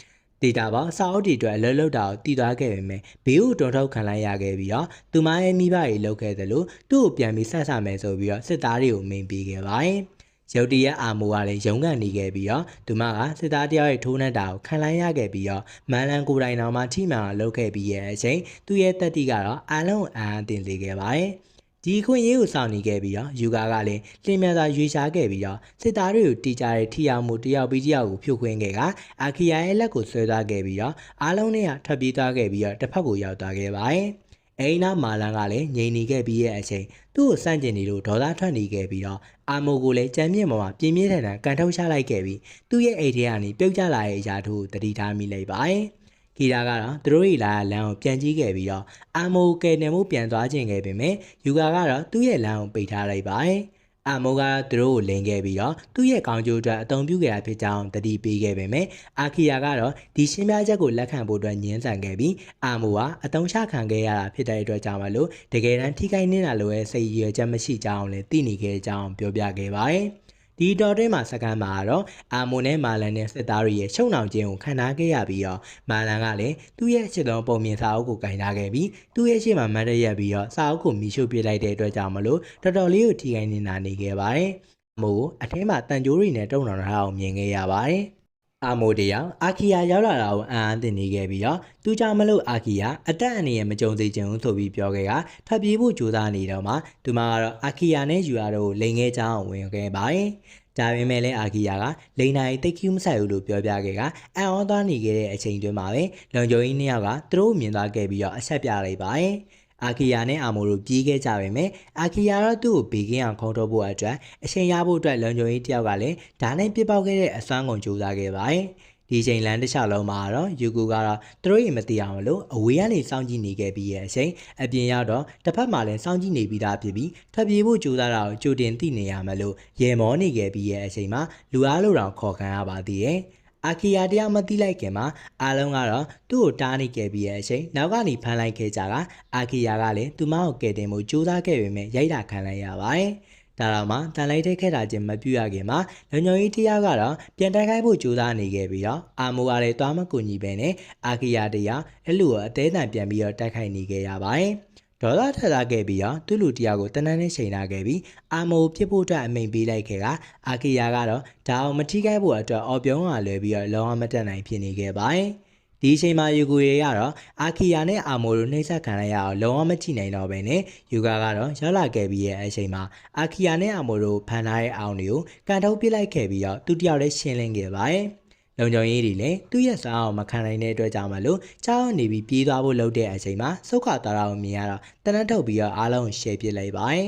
[SPEAKER 1] ဒေတာပေါစာအုပ်တွေအတွက်အလုပ်လုပ်တာကိုတည်သွားခဲ့ပေမဲ့ဘေးကိုတွန်းထုတ်ခံလိုက်ရခဲ့ပြီးတော့သူမရဲ့မိဘတွေလုပ်ခဲ့တယ်လို့သူ့ကိုပြန်ပြီးဆက်ဆံမယ်ဆိုပြီးတော့စစ်သားတွေကိုမိန်ပေးခဲ့ပါတယ်။ရုတ်တရက်အာမိုကလည်းရုန်းကန်နေခဲ့ပြီးတော့သူမကစစ်သားတယောက်ရဲ့ထိုးနှက်တာကိုခံလိုက်ရခဲ့ပြီးတော့မန်လန်ကိုယ်တိုင်တော်မှထိမှန်အောင်လုပ်ခဲ့ပြီးရဲ့အချိန်သူ့ရဲ့တက်တီကတော့အားလုံးအံ့တင်စေခဲ့ပါတယ်။ဒီခွင့်ရေးကိုစောင့်နေခဲ့ပြီးတော့ယူကာကလည်းလင်းမြန်စွာရွေးရှားခဲ့ပြီးတော့စစ်သားတွေကိုတီးကြတဲ့ထီအောင်မှုတယောက်ပြီးတယောက်ကိုဖြုတ်ခွင်းခဲ့ကအာကီယာရဲ့လက်ကိုဆွဲသွားခဲ့ပြီးတော့အားလုံးနဲ့ထပ်ပြေးသွားခဲ့ပြီးတော့တစ်ဖက်ကိုရောက်သွားခဲ့ပါတယ်။အိမ်နာမာလန်ကလည်းငြိမ်နေခဲ့ပြီးရဲ့အချိန်သူ့ကိုစန့်ကျင်နေလို့ဒေါသထွက်နေခဲ့ပြီးတော့အာမိုကိုလည်းကြမ်းမြင့်ပေါ်မှာပြင်းပြင်းထန်ထန်ကန်ထုတ်ချလိုက်ခဲ့ပြီးသူ့ရဲ့အိတ်ထဲကနေပြုတ်ကျလာတဲ့အရာတို့ကိုတတိထားမိလိုက်ပါတယ်။ဂီတာကတော့သူတို့ရဲ့လာလမ်းကိုပြန်ကြည့်ခဲ့ပြီးတော့အာမိုကယ်နယ်မှုပြန်သွားခြင်းခဲ့ပေမဲ့ယူကာကတော့သူ့ရဲ့လမ်းကိုပိတ်ထားလိုက်ပါတယ်။အာမိုကသူတို့ကိုလင်ခဲ့ပြီးတော့သူ့ရဲ့ကောင်းကျိုးအတွက်အသုံးပြုခဲ့တာဖြစ်ကြောင်းတတိပေးခဲ့ပေမဲ့အာခီယာကတော့ဒီရှင်းပြချက်ကိုလက်ခံဖို့အတွက်ညှင်းဆန်ခဲ့ပြီးအာမိုကအတုံးချခံခဲ့ရတာဖြစ်တဲ့အတွက်ကြောင့်မလို့တကယ်တမ်းထိခိုက်နေတာလို့ရဲ့စိတ်ရည်ချက်မရှိကြောင်းလည်းသိနေခဲ့ကြောင်းပြောပြခဲ့ပါတယ်။ဒီတော်တွင်းမှာစကန်မှာတော့အာမိုနဲ့မာလန်နဲ့စစ်သားတွေရဲ့ရှုံနှောင်ခြင်းကိုခံထားခဲ့ရပြီးတော့မာလန်ကလည်းသူ့ရဲ့ချစ်တော်ပုံမြင်စာအုပ်ကိုကင်ထားခဲ့ပြီးသူ့ရဲ့ရှေ့မှာမတ်တရက်ပြီးတော့စာအုပ်ကိုမိရှုပစ်လိုက်တဲ့အတွက်ကြောင့်မလို့တော်တော်လေးကိုထိခိုက်နေတာနေခဲ့ပါတယ်။မို့အထဲမှာတန်ကြိုးတွေနဲ့တုံ့တော်ထားအောင်မြင်ခဲ့ရပါတယ်။အာမိုတယောက်အာကီယာရောက်လာတာကိုအံ့အားသင့်နေခဲ့ပြီးတော့သူကြောင့်မလို့အာကီယာအတက်အနေနဲ့မကြုံစေချင်ဘူးဆိုပြီးပြောခဲ့ကထပ်ပြေးဖို့ကြိုးစားနေတော့မှသူမကတော့အာကီယာနဲ့ယူယာတို့ကိုလိန်ခဲ့ကြအောင်ဝင်ခဲ့ပါတယ်။ဒါပေမဲ့လည်းအာကီယာကလိန်နိုင်တိတ်ကျူးမဆိုင်ဘူးလို့ပြောပြခဲ့ကအံ့ဩသွားနေခဲ့တဲ့အချိန်တွင်းမှာပဲလုံခြုံရေးနှစ်ယောက်ကသူတို့မြင်သွားခဲ့ပြီးတော့အဆက်ပြလိုက်ပါတယ်။အာကီယာနဲ့အာမိုတို့ပြေးခဲ့ကြပေမဲ့အာကီယာတော့သူ့ကိုဘေးကင်းအောင်ခေါ်ထုတ်ဖို့အတွက်အချိန်ရဖို့အတွက်လုံခြုံရေးတယောက်ကလည်းဓာတ်နဲ့ပစ်ပေါက်ခဲ့တဲ့အစွမ်းကုန်ကြိုးစားခဲ့ပါတယ်။ဒီချိန်လမ်းတစ်လျှောက်လုံးမှာတော့ယူကူကတော့သူတို့ရင်မသိအောင်လို့အဝေးကနေစောင့်ကြည့်နေခဲ့ပြီးရဲ့အချိန်အပြင်ရောက်တော့တစ်ဖက်မှာလည်းစောင့်ကြည့်နေပြီးသားဖြစ်ပြီးထပ်ပြေးဖို့ကြိုးစားတာကိုကြိုတင်သိနေရမယ်လို့ရေမောနေခဲ့ပြီးရဲ့အချိန်မှာလူအားလိုတောင်ခေါ်ခံရပါသေးတယ်။အာကီယာတရားမသိလိုက်ခင်မှာအားလုံးကတော့သူ့ကိုတားနေခဲ့ပြီးရဲ့အချိန်နောက်ကနေဖမ်းလိုက်ခဲ့ကြကအာကီယာကလည်းသူမကိုကယ်တင်ဖို့ကြိုးစားခဲ့ပေမဲ့ရိုက်တာခံလိုက်ရပါတယ်။ဒါတော့မှတန်လိုက်တဲ့ခဲ့တာချင်းမပြည့်ရခင်မှာလုံခြုံရေးတရားကတော့ပြန်တိုက်ခိုက်ဖို့ကြိုးစားနေခဲ့ပြီးတော့အာမိုကလည်းသွားမကူညီပဲနဲ့အာကီယာတရားအဲ့လိုအသေးအံပြန်ပြီးတော့တိုက်ခိုက်နေခဲ့ရပါတယ်။ဒေါသထလာခဲ့ပြီးတော့သူ့လူတယောက်ကိုတနန်းနဲ့ချိန်လာခဲ့ပြီးအာမိုပြစ်ဖို့အတွက်အမိန်ပေးလိုက်ခဲ့ကအာကီယာကတော့ဒါအောင်မထိခိုက်ဖို့အတွက်အော်ပြုံးလာလွယ်ပြီးတော့လောအောင်မတက်နိုင်ဖြစ်နေခဲ့ပါတယ်။ဒီအချိန်မှာယူဂူရေကတော့အာကီယာနဲ့အာမိုတို့နှိမ့်ဆက်ခံလိုက်ရအောင်လုံးဝမကြည့်နိုင်တော့ဘဲနဲ့ယူဂါကတော့ရောက်လာခဲ့ပြီးရဲ့အချိန်မှာအာကီယာနဲ့အာမိုတို့ဖန်ထားတဲ့အောင်တွေကိုကန်ထုတ်ပစ်လိုက်ခဲ့ပြီးတော့သူတယောက်လည်းရှင်းလင်းခဲ့ပါတယ်။ လုံခြုံရေးတွေလည်းသူ့ရဲ့စားအောင်မခံနိုင်တဲ့အတွက်ကြောင့်မလို့ကြောက်နေပြီးပြေးသွားဖို့လုပ်တဲ့အချိန်မှာစုတ်ခါသွားတာကိုမြင်ရတော့တနက်ထုတ်ပြီးတော့အားလုံးရှယ်ပစ်လိုက်ပါတယ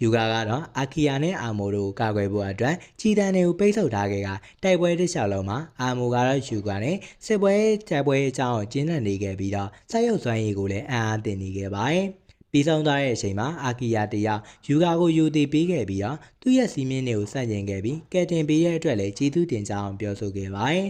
[SPEAKER 1] ်ယူကာကတော့အာကီယာနဲ့အာမိုတို့ကိုကာကွယ်ဖို့အတွက်ချီတန်တွေကိုပိတ်ဆို့ထားခဲ့ကတိုက်ပွဲတစ်လျှောက်လုံးမှာအာမိုကတော့ယူကာနဲ့စစ်ပွဲတိုက်ပွဲအကြောင်းကိုကျင်းပနေခဲ့ပြီးတော့စိုက်ရုပ်စွမ်းရည်ကိုလည်းအံ့အားသင့်နေခဲ့ပါတယ်ပြီးဆုံးသွားတဲ့အချိန်မှာအာကီယာတယောက်ယူကာကိုယူသေးပေးခဲ့ပြီးတော့သူ့ရဲ့စီးမင်းတွေကိုစတင်ခဲ့ပြီးကယ်တင်ပေးတဲ့အတွက်လည်းကျေးဇူးတင်ကြောင်းပြောဆိုခဲ့ပါတယ်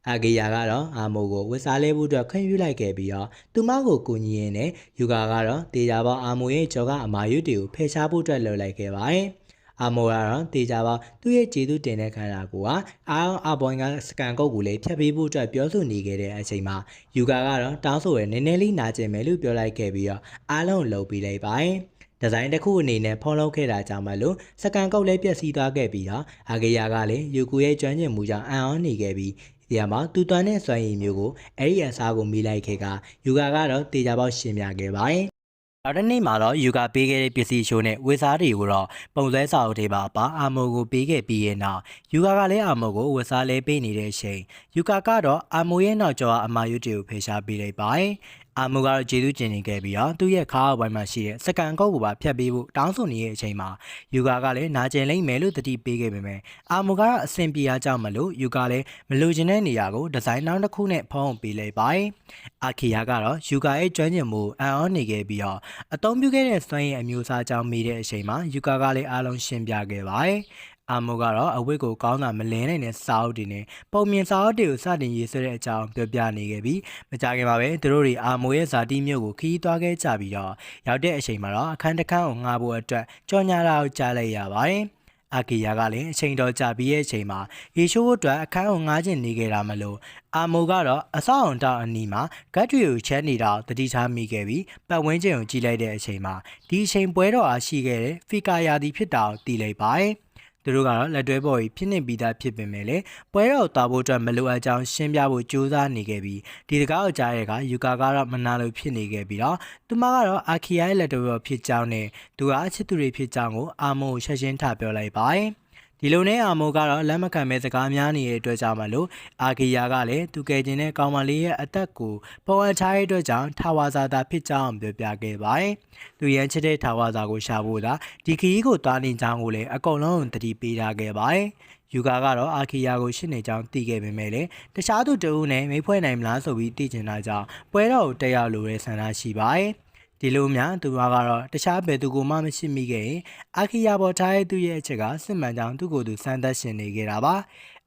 [SPEAKER 1] အာဂီယာကတော့အာမိုကိုဝစ်စားလဲဖို့အတွက်ခွင့်ပြုလိုက်ခဲ့ပြီးတော့သူမကိုကူညီရင်းနဲ့ယူကာကတော့တေချာပေါအာမိုရဲ့ကြောကအမာရွတ်တွေကိုဖယ်ရှားဖို့အတွက်လှုပ်လိုက်ခဲ့ပါတယ်။အာမိုကတော့တေချာပေါသူ့ရဲ့ကျေးဇူးတင်တဲ့ခန္ဓာကိုယ်ကအာဘွန်ကစကန်ကုတ်ကိုလည်းဖျက်ပေးဖို့အတွက်ပြောဆိုနေခဲ့တဲ့အချိန်မှာယူကာကတော့တောင်းဆိုရနည်းနည်းလေးနာကျင်မယ်လို့ပြောလိုက်ခဲ့ပြီးတော့အားလုံးလှုပ်ပေးလိုက်ပါတယ်။ဒီဇိုင်းတစ်ခုအနေနဲ့ဖော်လုပ်ခဲ့တာကြောင့်မလို့စကန်ကုတ်လည်းပျက်စီးသွားခဲ့ပြီးတော့အာဂီယာကလည်းယူကူရဲ့ကျွမ်းကျင်မှုကြောင့်အံ့ဩနေခဲ့ပြီးဒီမှာသူတွန်းတဲ့စွမ်းရည်မျိုးကိုအဲ့ဒီအစားကိုမိလိုက်ခဲ့ကယူကာကတော့တေချာပေါက်ရှင်းပြခဲ့ပါတယ်။နောက်တစ်နေ့မှာတော့ယူကာပေးခဲ့တဲ့ပစ္စည်းရှိုးနဲ့ဝေစားတွေကိုတော့ပုံစဲစာအုပ်တွေပါအာမိုကိုပေးခဲ့ပြီးရဲ့နောက်ယူကာကလည်းအာမိုကိုဝေစားလဲပေးနေတဲ့အချိန်ယူကာကတော့အာမိုရဲ့နောက်ကျောအမာရွတ်တွေကိုဖယ်ရှားပေးလိုက်ပါတယ်။အာမိုကတော့ကျေးဇူးတင်နေခဲ့ပြီးတော့သူ့ရဲ့ခါးအပိုင်းမှာရှိတဲ့စကန်ကုတ်ကိုပါဖျက်ပေးဖို့တောင်းဆိုနေတဲ့အချိန်မှာယူကာကလည်းနာကျင်လိမ့်မယ်လို့တတိပေးခဲ့ပေမဲ့အာမိုကတော့အဆင်ပြေအားကြောင့်မလို့ယူကာလည်းမလိုချင်တဲ့နေရာကိုဒီဇိုင်းနောက်တစ်ခုနဲ့ဖုံးပေးလိုက်ပါတယ်။အာခီယာကတော့ယူကာရဲ့ကျွမ်းကျင်မှုအံ့ဩနေခဲ့ပြီးတော့အသုံးပြုခဲ့တဲ့စွမ်းရည်အမျိုးအစားကြောင့်မိတဲ့အချိန်မှာယူကာကလည်းအားလုံးရှင်းပြခဲ့ပါတယ်။အာမိုကတော့အဝတ်ကိုကောင်းတာမလဲနိုင်တဲ့စာအုပ်တွေနဲ့ပုံမြင်စာအုပ်တွေကိုစတင်ရေးဆွဲတဲ့အကြောင်းပြောပြနေခဲ့ပြီးမကြခင်မှာပဲသူတို့တွေအာမိုရဲ့ဇာတိမြို့ကိုခီးသွားခဲ့ကြပြီးတော့ရောက်တဲ့အချိန်မှာတော့အခန်းတစ်ခန်းကိုငှားဖို့အတွက်ကြော်ညာတာကိုကြားလိုက်ရပါတယ်။အာကီယာကလည်းအချိန်တော်ကြာပြီးရဲ့အချိန်မှာရေရှိုးဖို့အတွက်အခန်းကိုငှားချင်နေခဲ့တာမလို့အာမိုကတော့အဆောက်အုံတောင်အနီးမှာဂတ်တွေကိုချဲနေတာတတိထားမိခဲ့ပြီးပတ်ဝန်းကျင်ကိုကြည့်လိုက်တဲ့အချိန်မှာဒီအချိန်ပွဲတော်အားရှိခဲ့တဲ့ဖီကာယာတီဖြစ်တာကိုသိလိုက်ပါတယ်။သူတို့ကတော့လက်တွဲပေါ်ကြီးဖြစ်နေပြီးသားဖြစ်ပေမဲ့လည်းပွဲတော်သွားဖို့အတွက်မလိုအပ်ကြောင်းရှင်းပြဖို့ကြိုးစားနေခဲ့ပြီးဒီတကားကိုကြားရတဲ့ကယူကာကတော့မနာလို့ဖြစ်နေခဲ့ပြီးတော့သူမကတော့အာခီယာရဲ့လက်တွဲပေါ်ဖြစ်ကြောင်းနဲ့သူကအချစ်သူတွေဖြစ်ကြောင်းကိုအာမိုကိုချက်ချင်းထပြောလိုက်ပါတယ်ဒီလိုနဲ့အာမိုကတော့လက်မခံမဲ့စကားများနေတဲ့အတွက်ကြောင့်မလို့အာဂီယာကလည်းသူကယ်တင်တဲ့ကောင်မလေးရဲ့အသက်ကိုပုံအပ်ထားတဲ့အတွက်ကြောင့်ထာဝါစာသာဖြစ်ကြောင်းပြောပြခဲ့ပါတယ်။သူရန်ချစ်တဲ့ထာဝါစာကိုရှာဖို့သာဒီခီးကိုသွားနေကြောင်းကိုလည်းအကုန်လုံးတတိပေးထားခဲ့ပါတယ်။ယူကာကတော့အာခီယာကိုရှင်းနေကြောင်းသိခဲ့ပေမဲ့လည်းတခြားသူတဦးနဲ့မိဖွဲ့နိုင်မလားဆိုပြီးသိချင်တာကြောင့်ပွဲတော်ကိုတက်ရောက်လိုတဲ့ဆန္ဒရှိပါတယ်။ဒီလိုများသူကတော့တခြားဘယ်သူကိုမှမရှိမိခဲ့ရင်အာခီယာပေါ်ထားတဲ့သူရဲ့အချက်ကစစ်မှန်ကြောင်းသူ့ကိုယ်သူစမ်းသပ်ရှင်နေခဲ့တာပါ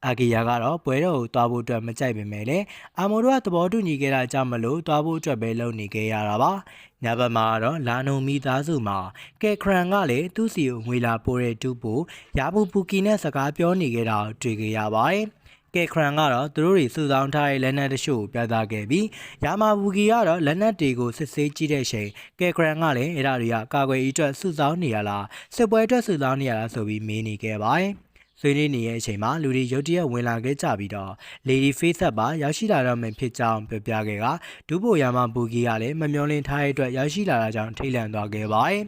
[SPEAKER 1] အာခီယာကတော့ပွဲတော်ကိုသွားဖို့အတွက်မကြိုက်ပေမဲ့လည်းအာမိုတို့ကသဘောတူညီခဲ့တာကြောင့်မလို့သွားဖို့အတွက်ပဲလုပ်နေခဲ့ရတာပါညဘက်မှာတော့လာနိုမီသားစုမှာကဲခရန်ကလည်းသူ့စီကိုငွေလာပို့တဲ့တူပိုရာဘူပူကီနဲ့စကားပြောနေခဲ့တာကိုတွေ့ခဲ့ရပါတယ်ကဲခရန်ကတော့သူတို့တွေစုဆောင်းထားတဲ့လက်နက်တချို့ကိုပြသခဲ့ပြီးယာမာဘူကီကတော့လက်နက်တွေကိုစစ်ဆေးကြည့်တဲ့အချိန်ကဲခရန်ကလည်းအဲ့ဒါတွေကကာကွယ်ရေးအတွက်စုဆောင်းနေရလားစစ်ပွဲအတွက်စုဆောင်းနေရလားဆိုပြီးမေးနေခဲ့ပါတယ်ဆွေးနွေးနေတဲ့အချိန်မှာလူတွေရုတ်တရက်ဝင်လာခဲ့ကြပြီးတော့ Lady Face ပါရောက်ရှိလာတော့မှဖြစ်ကြောင်းပြောပြခဲ့ကဒူးပိုယာမာဘူကီကလည်းမမျောလင့်ထားတဲ့အတွက်ရောက်ရှိလာတာကြောင့်ထိတ်လန့်သွားခဲ့ပါတယ်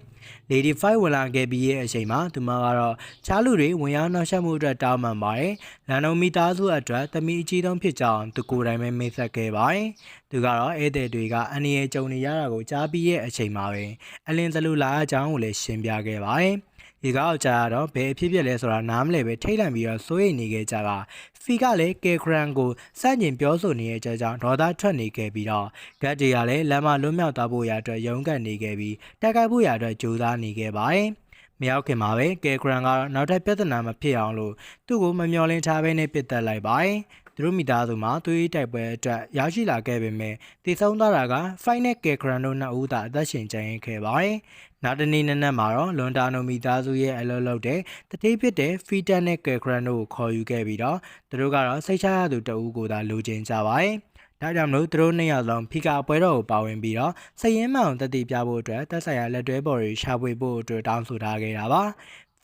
[SPEAKER 1] Lady 5ဝင်လာခဲ့ပြီးရဲ့အချိန်မှာသူမကတော့ချားလူတွေဝင်ရောက်နှောက်ယှက်မှုအတွက်တောင်းပန်ပါတယ်။လန်နိုမီသားစုအတွက်သမီးအကြီးဆုံးဖြစ်ကြောင်းသူကိုယ်တိုင်ပဲမိတ်ဆက်ခဲ့ပါတယ်။သူကတော့ဧည့်သည်တွေကအန္တရာယ်ကြုံနေရတာကိုကြားပြီးရဲ့အချိန်မှာပဲအလင်းသလိုလာအကြောင်းကိုလည်းရှင်းပြခဲ့ပါတယ်။ဒီကောက်ကြားတော့ဘယ်အဖြစ်ဖြစ်လဲဆိုတာနားမလဲပဲထိတ်လန့်ပြီးတော့စိုးရိမ်နေခဲ့ကြတာဖီကလည်းကဲခရန်ကိုစန့်ကျင်ပြောဆိုနေတဲ့အကြောင်းဒေါသထွက်နေခဲ့ပြီးတော့ဂတ်တွေကလည်းလမ်းမလွတ်မြောက်သွားဖို့ရာအတွက်ရုန်းကန်နေခဲ့ပြီးတိုက်ခိုက်ဖို့ရာအတွက်ကြိုးစားနေခဲ့ပါတယ်မရောက်ခင်မှာပဲကဲခရန်ကတော့နောက်ထပ်ပြဿနာမဖြစ်အောင်လို့သူ့ကိုမမျှော်လင့်ထားဘဲနဲ့ပစ်တက်လိုက်ပါတယ်သူတို့မိသားစုမှာသွေးတိုက်ပွဲအတွက်ရောက်ရှိလာခဲ့ပေမဲ့တည်ဆုံးသွားတာကဖိုင်နဲ့ကဲခရန်တို့နှစ်ဦးသာအသက်ရှင်ကျန်ရစ်ခဲ့ပါတယ်နောက်တနေ့နက်နက်မှာတော့လွန်တာနိုမီသားစုရဲ့အလုပ်လုပ်တဲ့တတိဖြစ်တဲ့ဖီတန်နဲ့ကဲခရန်တို့ကိုခေါ်ယူခဲ့ပြီးတော့သူတို့ကတော့စိတ်ချရသူတဦးကိုသာလိုချင်ကြပါတယ်ဒါကြောင့်မလို့သူတို့နှစ်ယောက်လုံးဖီကာပွဲတော်ကိုပါဝင်ပြီးတော့စရင်မောင်တတိပြဖို့အတွက်တက်ဆိုင်ရာလက်တွဲပေါ်တွေရှာဖွေဖို့အတွက်တောင်းဆိုထားခဲ့တာပ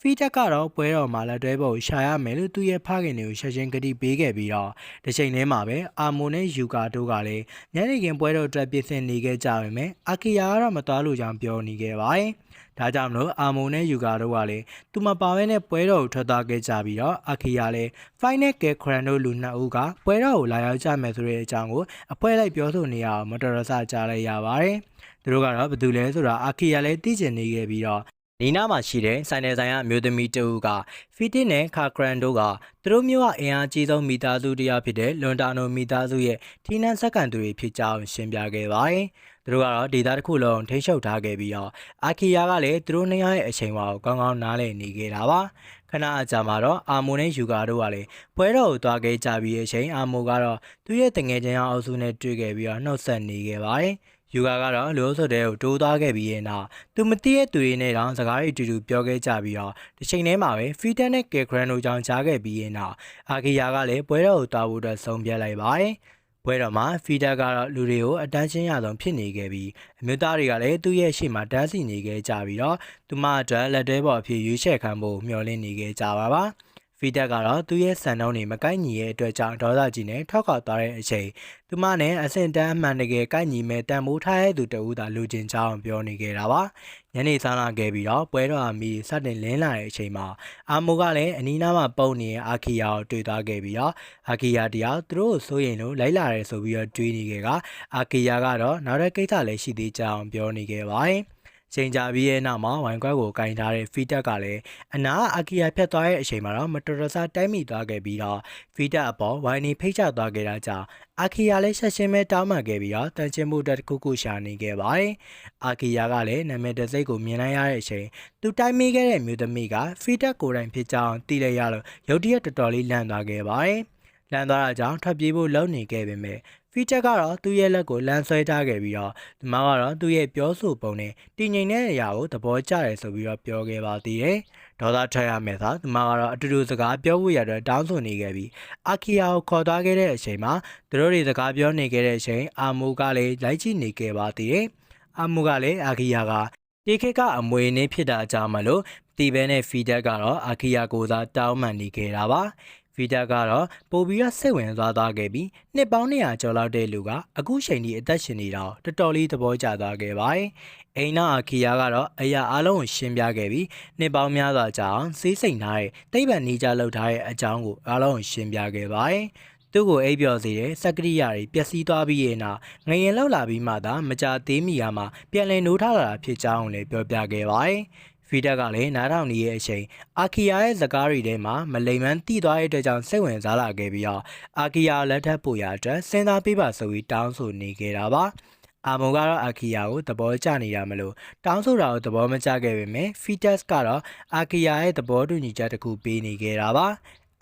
[SPEAKER 1] ါဖ
[SPEAKER 2] ဖီတက်ကတော့ပွဲတော်မှာလက်တွဲဖို့ရှာရမယ်လို့သူ့ရဲ့ဖခင်တွေကိုချက်ချင်းကတိပေးခဲ့ပြီးတော့ဒီချိန်ထဲမှာပဲအာမိုနဲ့ယူကာတို့ကလည်းညနေခင်းပွဲတော်အတွက်ပြင်ဆင်နေခဲ့ကြပေမဲ့အာကီယာကတော့မတော်လို့ကြောင်းပြောနေခဲ့ပါတယ်။ဒါကြောင့်မလို့အာမိုနဲ့ယူကာတို့ကလည်းသူမပါဘဲနဲ့ပွဲတော်ကိုထွက်သွားခဲ့ကြပြီးတော့အာကီယာလည်း Final Gear Clan တို့လူနှစ်ဦးကပွဲတော်ကိုလာရောက်ကြမယ်ဆိုတဲ့အကြောင်းကိုအပွဲလိုက်ပြောဆိုနေရအောင်မတော်တဆကြားလိုက်ရပါတယ်။သူတို့ကတော့ဘယ်သူလဲဆိုတာအာကီယာလည်းသိချင်နေခဲ့ပြီးတော့နီနာမှာရှိတဲ့ဆိုင်နယ်ဆိုင်ကအမျိုးသမီးတဦးကဖီတစ်နဲ့ခါကရန်တို့ကသူတို့မျိုးကအင်အားကြီးဆုံးမိသားစုတရားဖြစ်တဲ့လွန်တာနိုမိသားစုရဲ့ထိနှံစက္ကန့်သူတွေဖြစ်ကြောင်းရှင်းပြခဲ့ပါတယ်။သူတို့ကတော့ဒေတာတစ်ခုလုံးထိန်းချုပ်ထားခဲ့ပြီးတော့အာကီယာကလည်းသူတို့နှစ်ယောက်ရဲ့အချိန်ဝါကိုကောင်းကောင်းနားလည်နေခဲ့တာပါ။ခဏအကြာမှာတော့အာမိုနဲ့ယူကာတို့ကလည်းပွဲတော်ကိုသွားခဲ့ကြပြီးအချိန်အာမိုကတော့သူ့ရဲ့တငယ်ချင်းအောင်အုပ်စုနဲ့တွေ့ခဲ့ပြီးတော့နှုတ်ဆက်နေခဲ့ပါတယ်။ယူကာကတော့လူအုပ်စုတဲ့ကိုတိုးသွားခဲ့ပြီးရဲ့နောက်သူမသိတဲ့သူတွေနဲ့တောင်စကားတွေအတူတူပြောခဲ့ကြပြီးတော့ဒီချိန်ထဲမှာပဲဖီတက်နဲ့ကယ်ခရန်တို့ကြောင့်ကြားခဲ့ပြီးရဲ့နောက်အာကီယာကလည်းပွဲတော်ကိုသွားဖို့အတွက်ဆုံးဖြတ်လိုက်ပါတယ်။ပွဲတော်မှာဖီတက်ကတော့လူတွေကိုအတန်းချင်းရဆုံးဖြစ်နေခဲ့ပြီးအမျိုးသားတွေကလည်းသူ့ရဲ့ရှေ့မှာတန်းစီနေခဲ့ကြပြီးတော့သူမအတွက်လက်တွဲပေါ်အဖြစ်ရွေးချယ်ခံဖို့မျှော်လင့်နေခဲ့ကြပါပါ။ဖီတက်ကတော့သူ့ရဲ့စံနှုန်းတွေမကိုက်ညီရဲ့အတွက်ကြောင့်ဒေါသကြီးနဲ့ထောက်ခေါက်သွားတဲ့အချိန်သူမနဲ့အဆင့်တန်းအမှန်တကယ်ကိုက်ညီမဲ့တန်ဖိုးထားတဲ့သူတဦးသာလူချင်းချောင်းပြောနေခဲ့တာပါညနေစားလာခဲ့ပြီးတော့ပွဲတော်အမီစတင်လင်းလာတဲ့အချိန်မှာအာမိုကလည်းအနီးနားမှာပုံနေတဲ့အာကီယာကိုတွေ့သွားခဲ့ပြီးတော့အာကီယာတရားသူတို့ကိုစိုးရိမ်လို့လိုက်လာတယ်ဆိုပြီးတော့တွေးနေခဲ့ကအာကီယာကတော့နောက်တဲ့ကိစ္စလည်းရှိသေးကြောင်းပြောနေခဲ့ပါတယ်ချိန်ကြပြီးရဲ့နောက်မှာဝိုင်ခွက်ကိုကင်ထားတဲ့ဖီတက်ကလည်းအနာအာကီယာဖြတ်သွားတဲ့အချိန်မှာတော့မတော်တဆတိုက်မိသွားခဲ့ပြီးတော့ဖီတက်အပေါ်ဝိုင်နီဖိတ်ချသွားခဲ့တာကြောင့်အာကီယာလည်းဆက်ရှင်းမဲ့တောင်းပန်ခဲ့ပြီးတော့တန်ချင်းမှုတက်တစ်ခုခုရှာနေခဲ့ပါတယ်။အာကီယာကလည်းနာမည်တစိတ်ကိုမြင်လိုက်ရတဲ့အချိန်သူတိုက်မိခဲ့တဲ့မျိုးသမီးကဖီတက်ကိုယ်တိုင်ဖြစ်ကြောင်းသိလိုက်ရလို့ရုတ်တရက်တော်တော်လေးလန့်သွားခဲ့ပါတယ်။လန့်သွားတာကြောင့်ထွက်ပြေးဖို့လုပ်နေခဲ့ပေမဲ့ဖီတက်ကတော့သူ့ရဲ့လက်ကိုလမ်းဆွဲထားခဲ့ပြီးတော့ဒီမှာကတော့သူ့ရဲ့ပြောဆိုပုံနဲ့တည်ငြိမ်တဲ့အရာကိုသဘောကျတယ်ဆိုပြီးတော့ပြောခဲ့ပါသေးတယ်။ဒေါသထွက်ရမယ်သာဒီမှာကတော့အတူတူစကားပြောဖို့ရတဲ့တောင်းဆိုနေခဲ့ပြီးအာကီယာကိုခေါ်သွားခဲ့တဲ့အချိန်မှာသူတို့တွေစကားပြောနေခဲ့တဲ့အချိန်အာမိုကလည်းလိုက်ကြည့်နေခဲ့ပါသေးတယ်။အာမိုကလည်းအာကီယာကဒီခေတ်ကအမွေအနှစ်ဖြစ်တာအကြောင်းမလို့တီဘဲနဲ့ဖီတက်ကတော့အာကီယာကိုသာတောင်းပန်နေခဲ့တာပါ။ဖီတာကတော့ပိုပြီးတော့စိတ်ဝင်စားသွားခဲ့ပြီးနှစ်ပေါင်း200ကျော်လောက်တဲ့လူကအခုချိန်ဒီအသက်ရှင်နေတော့တော်တော်လေးသဘောကျသွားခဲ့ပါတယ်။အိမ်နာအာကီယာကတော့အရာအလုံးကိုရှင်းပြခဲ့ပြီးနှစ်ပေါင်းများစွာကြာအောင်စေးစိမ်ထားတဲ့တိတ်ပံနေကြလှုပ်ထားတဲ့အကြောင်းကိုအားလုံးကိုရှင်းပြခဲ့ပါတယ်။သူ့ကိုအိပ်ပျော်စေတဲ့စက်ကရိယာတွေပျက်စီးသွားပြီးရဲ့နောက်ငရင်လောက်လာပြီးမှသာမကြသေးမီကမှပြန်လည်နိုးထလာတာဖြစ်ကြောင်းလည်းပြောပြခဲ့ပါတယ်။ဖီတက်ကလည်းနားထောင်နေတဲ့အချိန်အာကီယာရဲ့စကားတွေထဲမှာမလိမ်မန်းတိသွားတဲ့အတွက်ကြောင့်စိတ်ဝင်စားလာခဲ့ပြီးတော့အာကီယာလက်ထပ်ပို့ရအတွက်စဉ်းစားပေးပါဆိုပြီးတောင်းဆိုနေခဲ့တာပါအာမိုကတော့အာကီယာကိုသဘောကျနေတာမလို့တောင်းဆိုတာကိုသဘောမကျခဲ့ပေမဲ့ဖီတက်စ်ကတော့အာကီယာရဲ့သဘောတူညီချက်တစ်ခုပေးနေခဲ့တာပ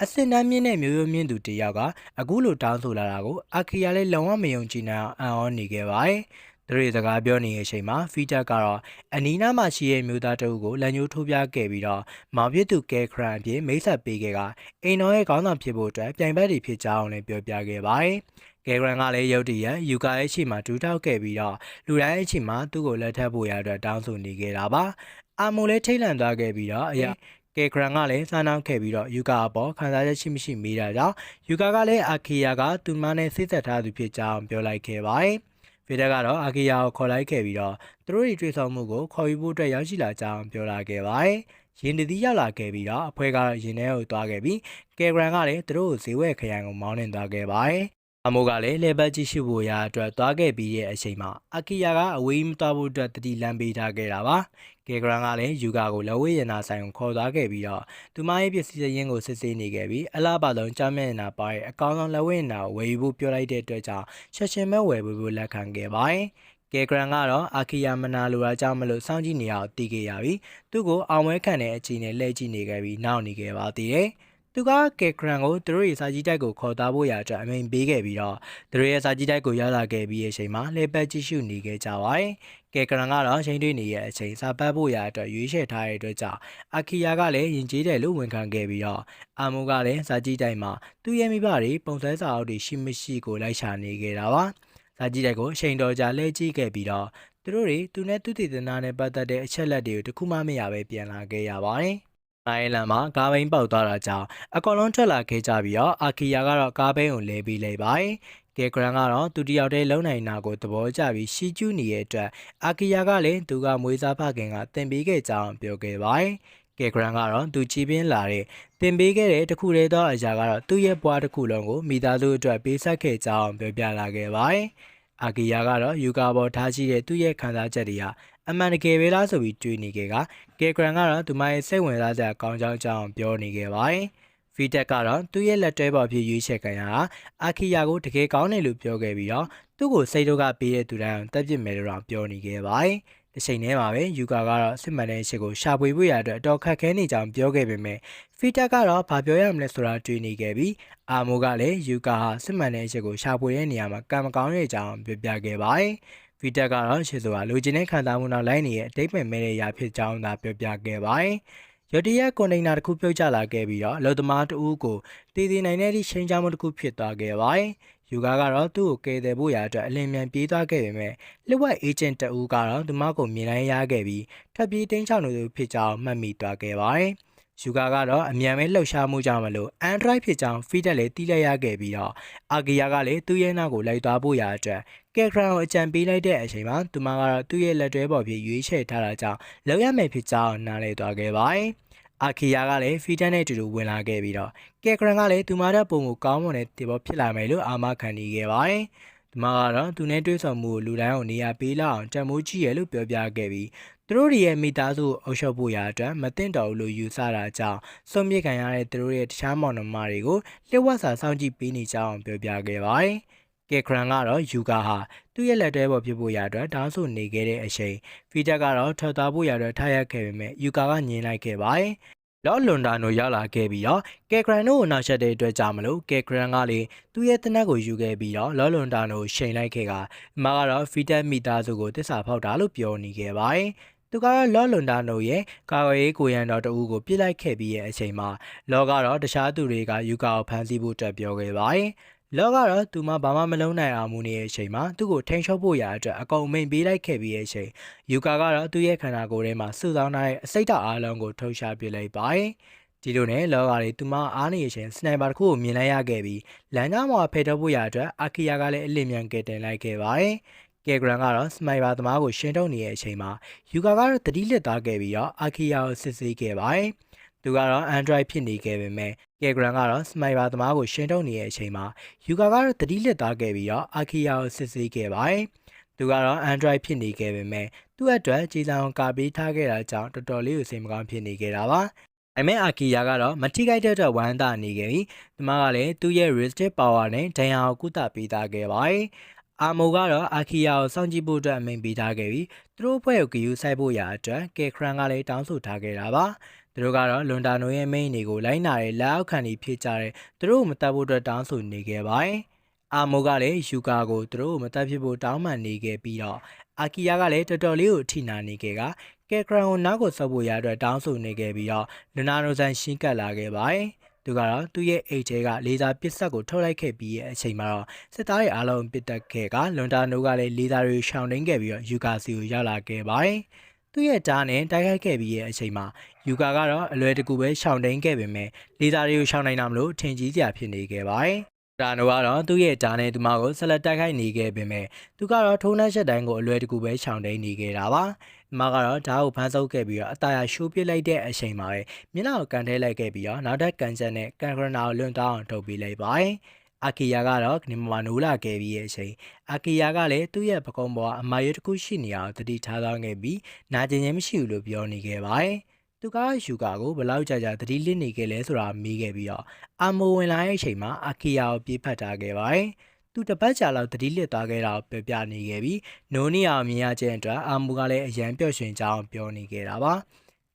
[SPEAKER 2] ါအစင်တန်းမြင့်တဲ့မျိုးရိုးမြင့်သူတယောက်ကအခုလိုတောင်းဆိုလာတာကိုအာကီယာလည်းလုံးဝမယုံကြည်နိုင်အောင်အံ့ဩနေခဲ့ပါတယ်သူတို့စကားပြောနေတဲ့အချိန်မှာဖီတက်ကတော့အနီးနားမှာရှိတဲ့မျိုးသားတအုပ်ကိုလက်ညှိုးထိုးပြခဲ့ပြီးတော့မောင်ပြစ်သူကဲခရန်အဖြစ်မိတ်ဆက်ပေးခဲ့ကအိမ်တော်ရဲ့ခေါင်းဆောင်ဖြစ်ဖို့အတွက်ပြိုင်ဘက်တွေဖြစ်ကြောင်းလည်းပြောပြခဲ့ပါတယ်။ကဲခရန်ကလည်းရုတ်တရက်ယူကာရဲ့ရှိမှဒူးထောက်ခဲ့ပြီးတော့လူတိုင်းရဲ့ရှိမှသူ့ကိုလက်ထပ်ဖို့ရအတွက်တောင်းဆိုနေခဲ့တာပါ။အာမိုလည်းထိတ်လန့်သွားခဲ့ပြီးတော့အရာကဲခရန်ကလည်းစားနှောင်းခဲ့ပြီးတော့ယူကာအပေါ်ခံစားချက်ရှိမရှိမေးတာကြောင့်ယူကာကလည်းအာကီယာကသူမနဲ့စိတ်သက်ထားသူဖြစ်ကြောင်းပြောလိုက်ခဲ့ပါတယ်။ဖီတက်ကတော့အာကီယာကိုခေါ်လိုက်ခဲ့ပြီးတော့သူတို့တွေတွေ့ဆုံမှုကိုခေါ်ယူဖို့အတွက်ရောက်ရှိလာကြောင်းပြောလာခဲ့ပါတယ်။ရင်တတိရောက်လာခဲ့ပြီးတော့အဖွဲ့ကတော့ရင်ထဲကိုသွားခဲ့ပြီးကယ်ဂရန်ကလည်းသူတို့ကိုဈေးဝယ်ခရိုင်ကိုမောင်းနှင်သွားခဲ့ပါတယ်။အမိုကလည်းလေပတ်ကြည့်ရှုဖို့ရာအတွက်သွားခဲ့ပြီးရဲ့အချိန်မှာအာကီယာကအဝေးမသွားဖို့အတွက်တတိလမ်းပေးထားခဲ့တာပါ။ကယ်ဂရန်ကလည်းယူကာကိုလက်ဝဲရနာဆိုင်ကိုခေါ်သွားခဲ့ပြီးတော့သူမရဲ့ပစ္စည်းစရင်းကိုစစ်ဆေးနေခဲ့ပြီးအလားပါလုံးကြောင်းမျက်နှာပါတဲ့အကောင်းဆုံးလက်ဝဲရနာကိုဝယ်ယူဖို့ပြောလိုက်တဲ့အတွက်ကြောင့်ချက်ချင်းပဲဝယ်ဖို့လက်ခံခဲ့ပါတယ်။ကယ်ဂရန်ကတော့အာကီယာမနာလိုတာကြောင့်မလို့စောင့်ကြည့်နေရအောင်တီးခဲ့ရပြီးသူ့ကိုအောင်ပွဲခံတဲ့အချိန်နဲ့လှည့်ကြည့်နေခဲ့ပြီးနောက်နေခဲ့ပါသေးတယ်။သူကကယ်ဂရန်ကိုသူတို့ရဲ့စာကြီးတိုက်ကိုခေါ်သားဖို့ရအတွက်အမိန်ပေးခဲ့ပြီးတော့သူတို့ရဲ့စာကြီးတိုက်ကိုရောက်လာခဲ့ပြီးအချိန်မှာလှည့်ပတ်ကြည့်ရှုနေခဲ့ကြပါတယ်။ကယ်ဂရန်ကတော့ချိန်တွေ့နေတဲ့အချိန်စာပတ်ဖို့ရအတွက်ရွေးချယ်ထားတဲ့အတွက်ကြောင့်အာကီယာကလည်းယဉ်ကျေးတယ်လို့ဝန်ခံခဲ့ပြီးတော့အာမိုကလည်းစာကြီးတိုက်မှာသူ့ရဲ့မိဘတွေပုံစံစာအုပ်တွေရှိမရှိကိုလိုက်ရှာနေခဲ့တာပါ။စာကြီးတိုက်ကိုအချိန်တော်ကြာလှည့်ကြည့်ခဲ့ပြီးတော့သူတို့တွေသူနဲ့သူတည်တနာနဲ့ပတ်သက်တဲ့အချက်လက်တွေကိုတခုမှမရပဲပြန်လာခဲ့ရပါတယ်။ နိုင်လန်မှာကားဘိန်းပေါက်သွားတာကြောင့်အကောင်လုံးထွက်လာခဲ့ကြပြီးတော့အာကီယာကတော့ကားဘိန်းကိုလဲပြီးလိုက်ပါတယ်။ကဲဂရန်ကတော့သူတယောက်တည်းလုံနိုင်တာကိုသဘောကျပြီးရှီကျူးနေတဲ့အတွက်အာကီယာကလည်းသူကမွေးစားဖခင်ကတင်ပေးခဲ့ကြောင်းပြောခဲ့ပါတယ်။ကဲဂရန်ကတော့သူချီးပင်းလာတဲ့တင်ပေးခဲ့တဲ့တခုတည်းသောအရာကတော့သူ့ရဲ့ဘွားတစ်ခုလုံးကိုမိသားစုအတွက်ပေးဆက်ခဲ့ကြောင်းပြောပြလာခဲ့ပါတယ်။အာကီယာကတော့ယူကာပေါ်ထားရှိတဲ့သူ့ရဲ့ခံစားချက်တွေဟာအမှန်တကယ်ပဲလားဆိုပြီးတွေးနေခဲ့ကကဲဂရန်ကတော့သူမရဲ့စိတ်ဝင်စားစရာကောင်းကြောင်းကြောင်းပြောနေခဲ့ပါတယ်။ဖီတက်ကတော့သူ့ရဲ့လက်တွဲပေါ်ဖြစ်ရွေးချယ်ခံရတာအာကီယာကိုတကယ်ကောင်းတယ်လို့ပြောခဲ့ပြီးတော့သူ့ကိုစိတ်ဒုက္ခပေးတဲ့သူတိုင်းတက်ပြစ်မယ်လို့တော့ပြောနေခဲ့ပါတယ်။တစ်ချိန်တည်းမှာပဲယူကာကတော့စစ်မှန်တဲ့အချက်ကိုရှာဖွေဖို့ရအတွက်အတော်ခက်ခဲနေကြောင်းပြောခဲ့ပေမဲ့ဖီတက်ကတော့ဘာပြောရမလဲဆိုတာတွေးနေခဲ့ပြီးအာမိုကလည်းယူကာဟာစစ်မှန်တဲ့အချက်ကိုရှာဖွေတဲ့နေရာမှာကံမကောင်းတဲ့အကြောင်းပြောပြခဲ့ပါတယ်။ဖီတက်ကတော့ရှေ့ဆိုတာလူချင်းတဲ့ခံစားမှုနောက်လိုက်နေတဲ့အတိတ်ပဲမဲ့တဲ့ရာဖြစ်ကြောင်းသာပြောပြခဲ့ပါတယ်။ရတရက်ကွန်တိန်နာတစ်ခုပြုတ်ကျလာခဲ့ပြီးတော့အလုသမားတဦးကိုတည်တည်နိုင်တဲ့ဒီချိန်ချမှုတစ်ခုဖြစ်သွားခဲ့ပါတယ်။ယူကာကတော့သူ့ကိုကယ်တယ်ဖို့ရာအတွက်အလင်းမြန်ပြေးသွားခဲ့ပေမဲ့လက်ဝက်အေဂျင့်တဦးကတော့သူမကိုမြင်နိုင်ရခဲ့ပြီးထပ်ပြေးတင်းချောင်းသူဖြစ်ကြောင်းမှတ်မိသွားခဲ့ပါတယ်။ယူကာကတော့အမြန်ပဲလှုပ်ရှားမှုကြောင့်မလို့အန်ဒရိုက်ဖြစ်ကြောင်းဖီတက်လည်းတီးလိုက်ရခဲ့ပြီးတော့အာဂီယာကလည်းသူ့ရဲ့နောက်ကိုလိုက်သွားဖို့ရာအတွက်ကဲခရန်ကိုအကြံပေးလိုက်တဲ့အချိန်မှာသူမကတော့သူ့ရဲ့လက်တွဲပေါ်ဖြစ်ရွေးချယ်ထားတာကြောင့်လောက်ရမယ်ဖြစ်ကြောင်းနားလည်သွားခဲ့ပါတယ်။အာကီယာကလည်းဖီတက်နဲ့အတူတူဝင်လာခဲ့ပြီးတော့ကဲခရန်ကလည်းသူမတဲ့ပုံကိုကောင်းမွန်တဲ့တေပေါ်ဖြစ်လာမယ်လို့အာမခံနေခဲ့ပါတယ်။သူမကတော့သူနဲ့တွေ့ဆုံမှုကိုလူတိုင်းကိုနေရာပေးလောက်အောင်တံမိုးကြီးရလို့ပြောပြခဲ့ပြီးသူတို့ရဲ့မိသားစုအုပ်ချုပ်ဖို့ရာအတွက်မတင်တော်ဘူးလို့ယူဆတာကြောင့်စွန့်ပစ်ခံရတဲ့သူတို့ရဲ့တခြားမောင်နှမတွေကိုလျှက်ဝှက်စာစောင့်ကြည့်ပေးနေကြောင်းပြောပြခဲ့ပါတယ်။ကဲခရန်ကတော့ယူကာဟာသူ့ရဲ့လက်တွဲပေါ်ဖြစ်ဖို့ရာအတွက်တောင်းဆိုနေခဲ့တဲ့အချိန်ဖီတက်ကတော့ထွက်သွားဖို့ရာအတွက်ထားရခဲ့ပေမဲ့ယူကာကညှင်းလိုက်ခဲ့ပါတယ်။လော်လွန်ဒါနိုရောက်လာခဲ့ပြီးတော့ကဲခရန်တို့ကိုနောက်ဆက်တဲ့အတွက်ကြောင့်မလို့ကဲခရန်ကလည်းသူ့ရဲ့တနက်ကိုယူခဲ့ပြီးတော့လော်လွန်ဒါနိုကိုချိန်လိုက်ခဲ့ကဒီမှာကတော့ဖီတက်မိသားစုကိုတစ္ဆာဖောက်တာလို့ပြောနေခဲ့ပါတယ်။သူကတော့လော်လွန်ဒါနိုရဲ့ကာဝေးကိုရန်တော်တအူးကိုပြစ်လိုက်ခဲ့ပြီးရဲ့အချိန်မှာလော်ကတော့တခြားသူတွေကယူကာကိုဖမ်းဆီးဖို့အတွက်ပြောခဲ့ပါတယ်။လော်ကတော့သူမှဘာမှမလုပ်နိုင်အောင်မူနေတဲ့အချိန်မှာသူ့ကိုထိန်ချုပ်ဖို့ရာအတွက်အကုန်အမိန်ပေးလိုက်ခဲ့ပြီးရဲ့အချိန်ယူကာကတော့သူ့ရဲ့ခန္ဓာကိုယ်ထဲမှာစုဆောင်းထားတဲ့အစိတ်ဓာတ်အားလုံးကိုထုတ်ရှာပစ်လိုက်ပါတယ်။ဒီလိုနဲ့လော်ကလည်းသူမအားနေတဲ့အချိန်စနိုက်ပါတစ်ခုကိုမြင်လိုက်ရခဲ့ပြီးလမ်းကြောင်းမှာဖယ်ထုတ်ဖို့ရာအတွက်အာကီယာကလည်းအလင်းမြန်ကယ်တင်လိုက်ခဲ့ပါတယ်။ကဲဂရန်ကတော့စနိုက်ပါသမားကိုရှင်းထုတ်နေတဲ့အချိန်မှာယူကာကတော့တတိလစ်သွားခဲ့ပြီးတော့အာကီယာကိုစစ်ဆေးခဲ့ပါတယ်။သူကတော့ Android ဖြစ်နေခဲ့ပေမဲ့ကဲဂရန်ကတော့စနိုက်ပါသမားကိုရှင်းထုတ်နေတဲ့အချိန်မှာယူကာကတော့တတိလစ်သွားခဲ့ပြီးတော့အာကီယာကိုစစ်ဆေးခဲ့ပါတယ်။သူကတော့ Android ဖြစ်နေခဲ့ပေမဲ့သူ့အတွက်ကြေးစံကိုကာပေးထားခဲ့တာကြောင့်တော်တော်လေးကိုစိတ်မကောင်းဖြစ်နေခဲ့တာပါ။အမေအာကီယာကတော့မထိခိုက်တဲ့အတွက်ဝမ်းသာနေခဲ့ပြီးဒီမှာကလည်းသူ့ရဲ့ resistive power နဲ့ဒဏ်ရာကိုကုသပေးထားခဲ့ပါတယ်။အာမိုကတော့အာကီယာကိုစောင့်ကြည့်ဖို့အတွက်အမိန့်ပေးထားခဲ့ပြီးသူတို့အဖွဲ့ကိုဂယူဆိုင်ဖို့ရာအတွက်ကဲခရန်ကလည်းတောင်းဆိုထားခဲ့တာပါ။သူတို့ကတော့လွန်တာနိုရဲ့မိန်းတွေကိုလိုက်နာတဲ့လက်အောက်ခံတွေဖြစ်ကြတဲ့သူတို့ကိုမတတ်ဖို့အတွက်တောင်းဆိုနေခဲ့ပါတယ်။အာမိုကလည်းယူကာကိုသူတို့ကိုမတတ်ဖြစ်ဖို့တောင်းပန်နေခဲ့ပြီးတော့အာကီယာကလည်းတော်တော်လေးကိုထိနာနေခဲ့ကကဲခရန်ကိုနောက်ကိုဆုပ်ဖို့ရအတွက်တောင်းဆိုနေခဲ့ပြီးတော့လွန်တာနိုဆန်ရှင်းကပ်လာခဲ့ပါတယ်။သူကတော့သူ့ရဲ့အိတ်ထဲကလေသာပစ်ဆက်ကိုထုတ်လိုက်ခဲ့ပြီးရဲ့အချိန်မှာတော့စစ်သားတွေအားလုံးပစ်တက်ခဲ့ကလွန်တာနိုကလည်းလေသာတွေရှောင်တိန်ခဲ့ပြီးတော့ယူကာစီကိုရောက်လာခဲ့ပါတယ်။သူ့ရဲ့ဓာတ်နဲ့တိုက်ခိုက်ခဲ့ပြီးရဲ့အချိန်မှာယူကာကတော့အလွယ်တကူပဲရှောင်တိန်ခဲ့ပေမဲ့လေသာတွေကိုရှောင်နိုင်တာမလို့ထင်ကြီးစရာဖြစ်နေခဲ့ပါတယ်။ဒါနိုကတော့သူ့ရဲ့ဓာတ်နဲ့သူမကိုဆက်လက်တိုက်ခိုက်နေခဲ့ပေမဲ့သူကတော့ထုံးနှက်ချက်တိုင်းကိုအလွယ်တကူပဲရှောင်တိန်နေခဲ့တာပါ။မာကတော့ဓာတ်ကိုဖမ်းဆုပ်ခဲ့ပြီးတော့အတားရရှိုးပစ်လိုက်တဲ့အချိန်မှာပဲမျက်နှာကိုကန်ထဲလိုက်ခဲ့ပြီးတော့နောက်ထပ်ကန်ချက်နဲ့ကန်ခရနာကိုလွန်တောင်းအောင်ထုတ်ပေးလိုက်ပါတယ်။အာကီယာကတော့ကနေမှာနိုးလာခဲ့ပြီးရဲ့အချိန်အာကီယာကလည်းသူ့ရဲ့ပကုံးပေါ်အမာရွတစ်ခုရှိနေအောင်တတိထားသွားခဲ့ပြီးနာကျင်ခြင်းမရှိဘူးလို့ပြောနေခဲ့ပါတယ်။သူကယူကာကိုဘလောက်ကြာကြာတတိလစ်နေခဲ့လဲဆိုတာမေးခဲ့ပြီးတော့အာမိုဝင်လာတဲ့အချိန်မှာအာကီယာကိုပြေးဖတ်ထားခဲ့ပါတယ်။သူတပတ်ကြာလောက်တတိလစ်သွားခဲ့တာကိုပြောပြနေခဲ့ပြီးနိုးနီအောင်မြင်ရခြင်းအတွက်အာမူကလည်းအရန်ပျော်ရွှင်ကြောင်းပြောနေခဲ့တာပါ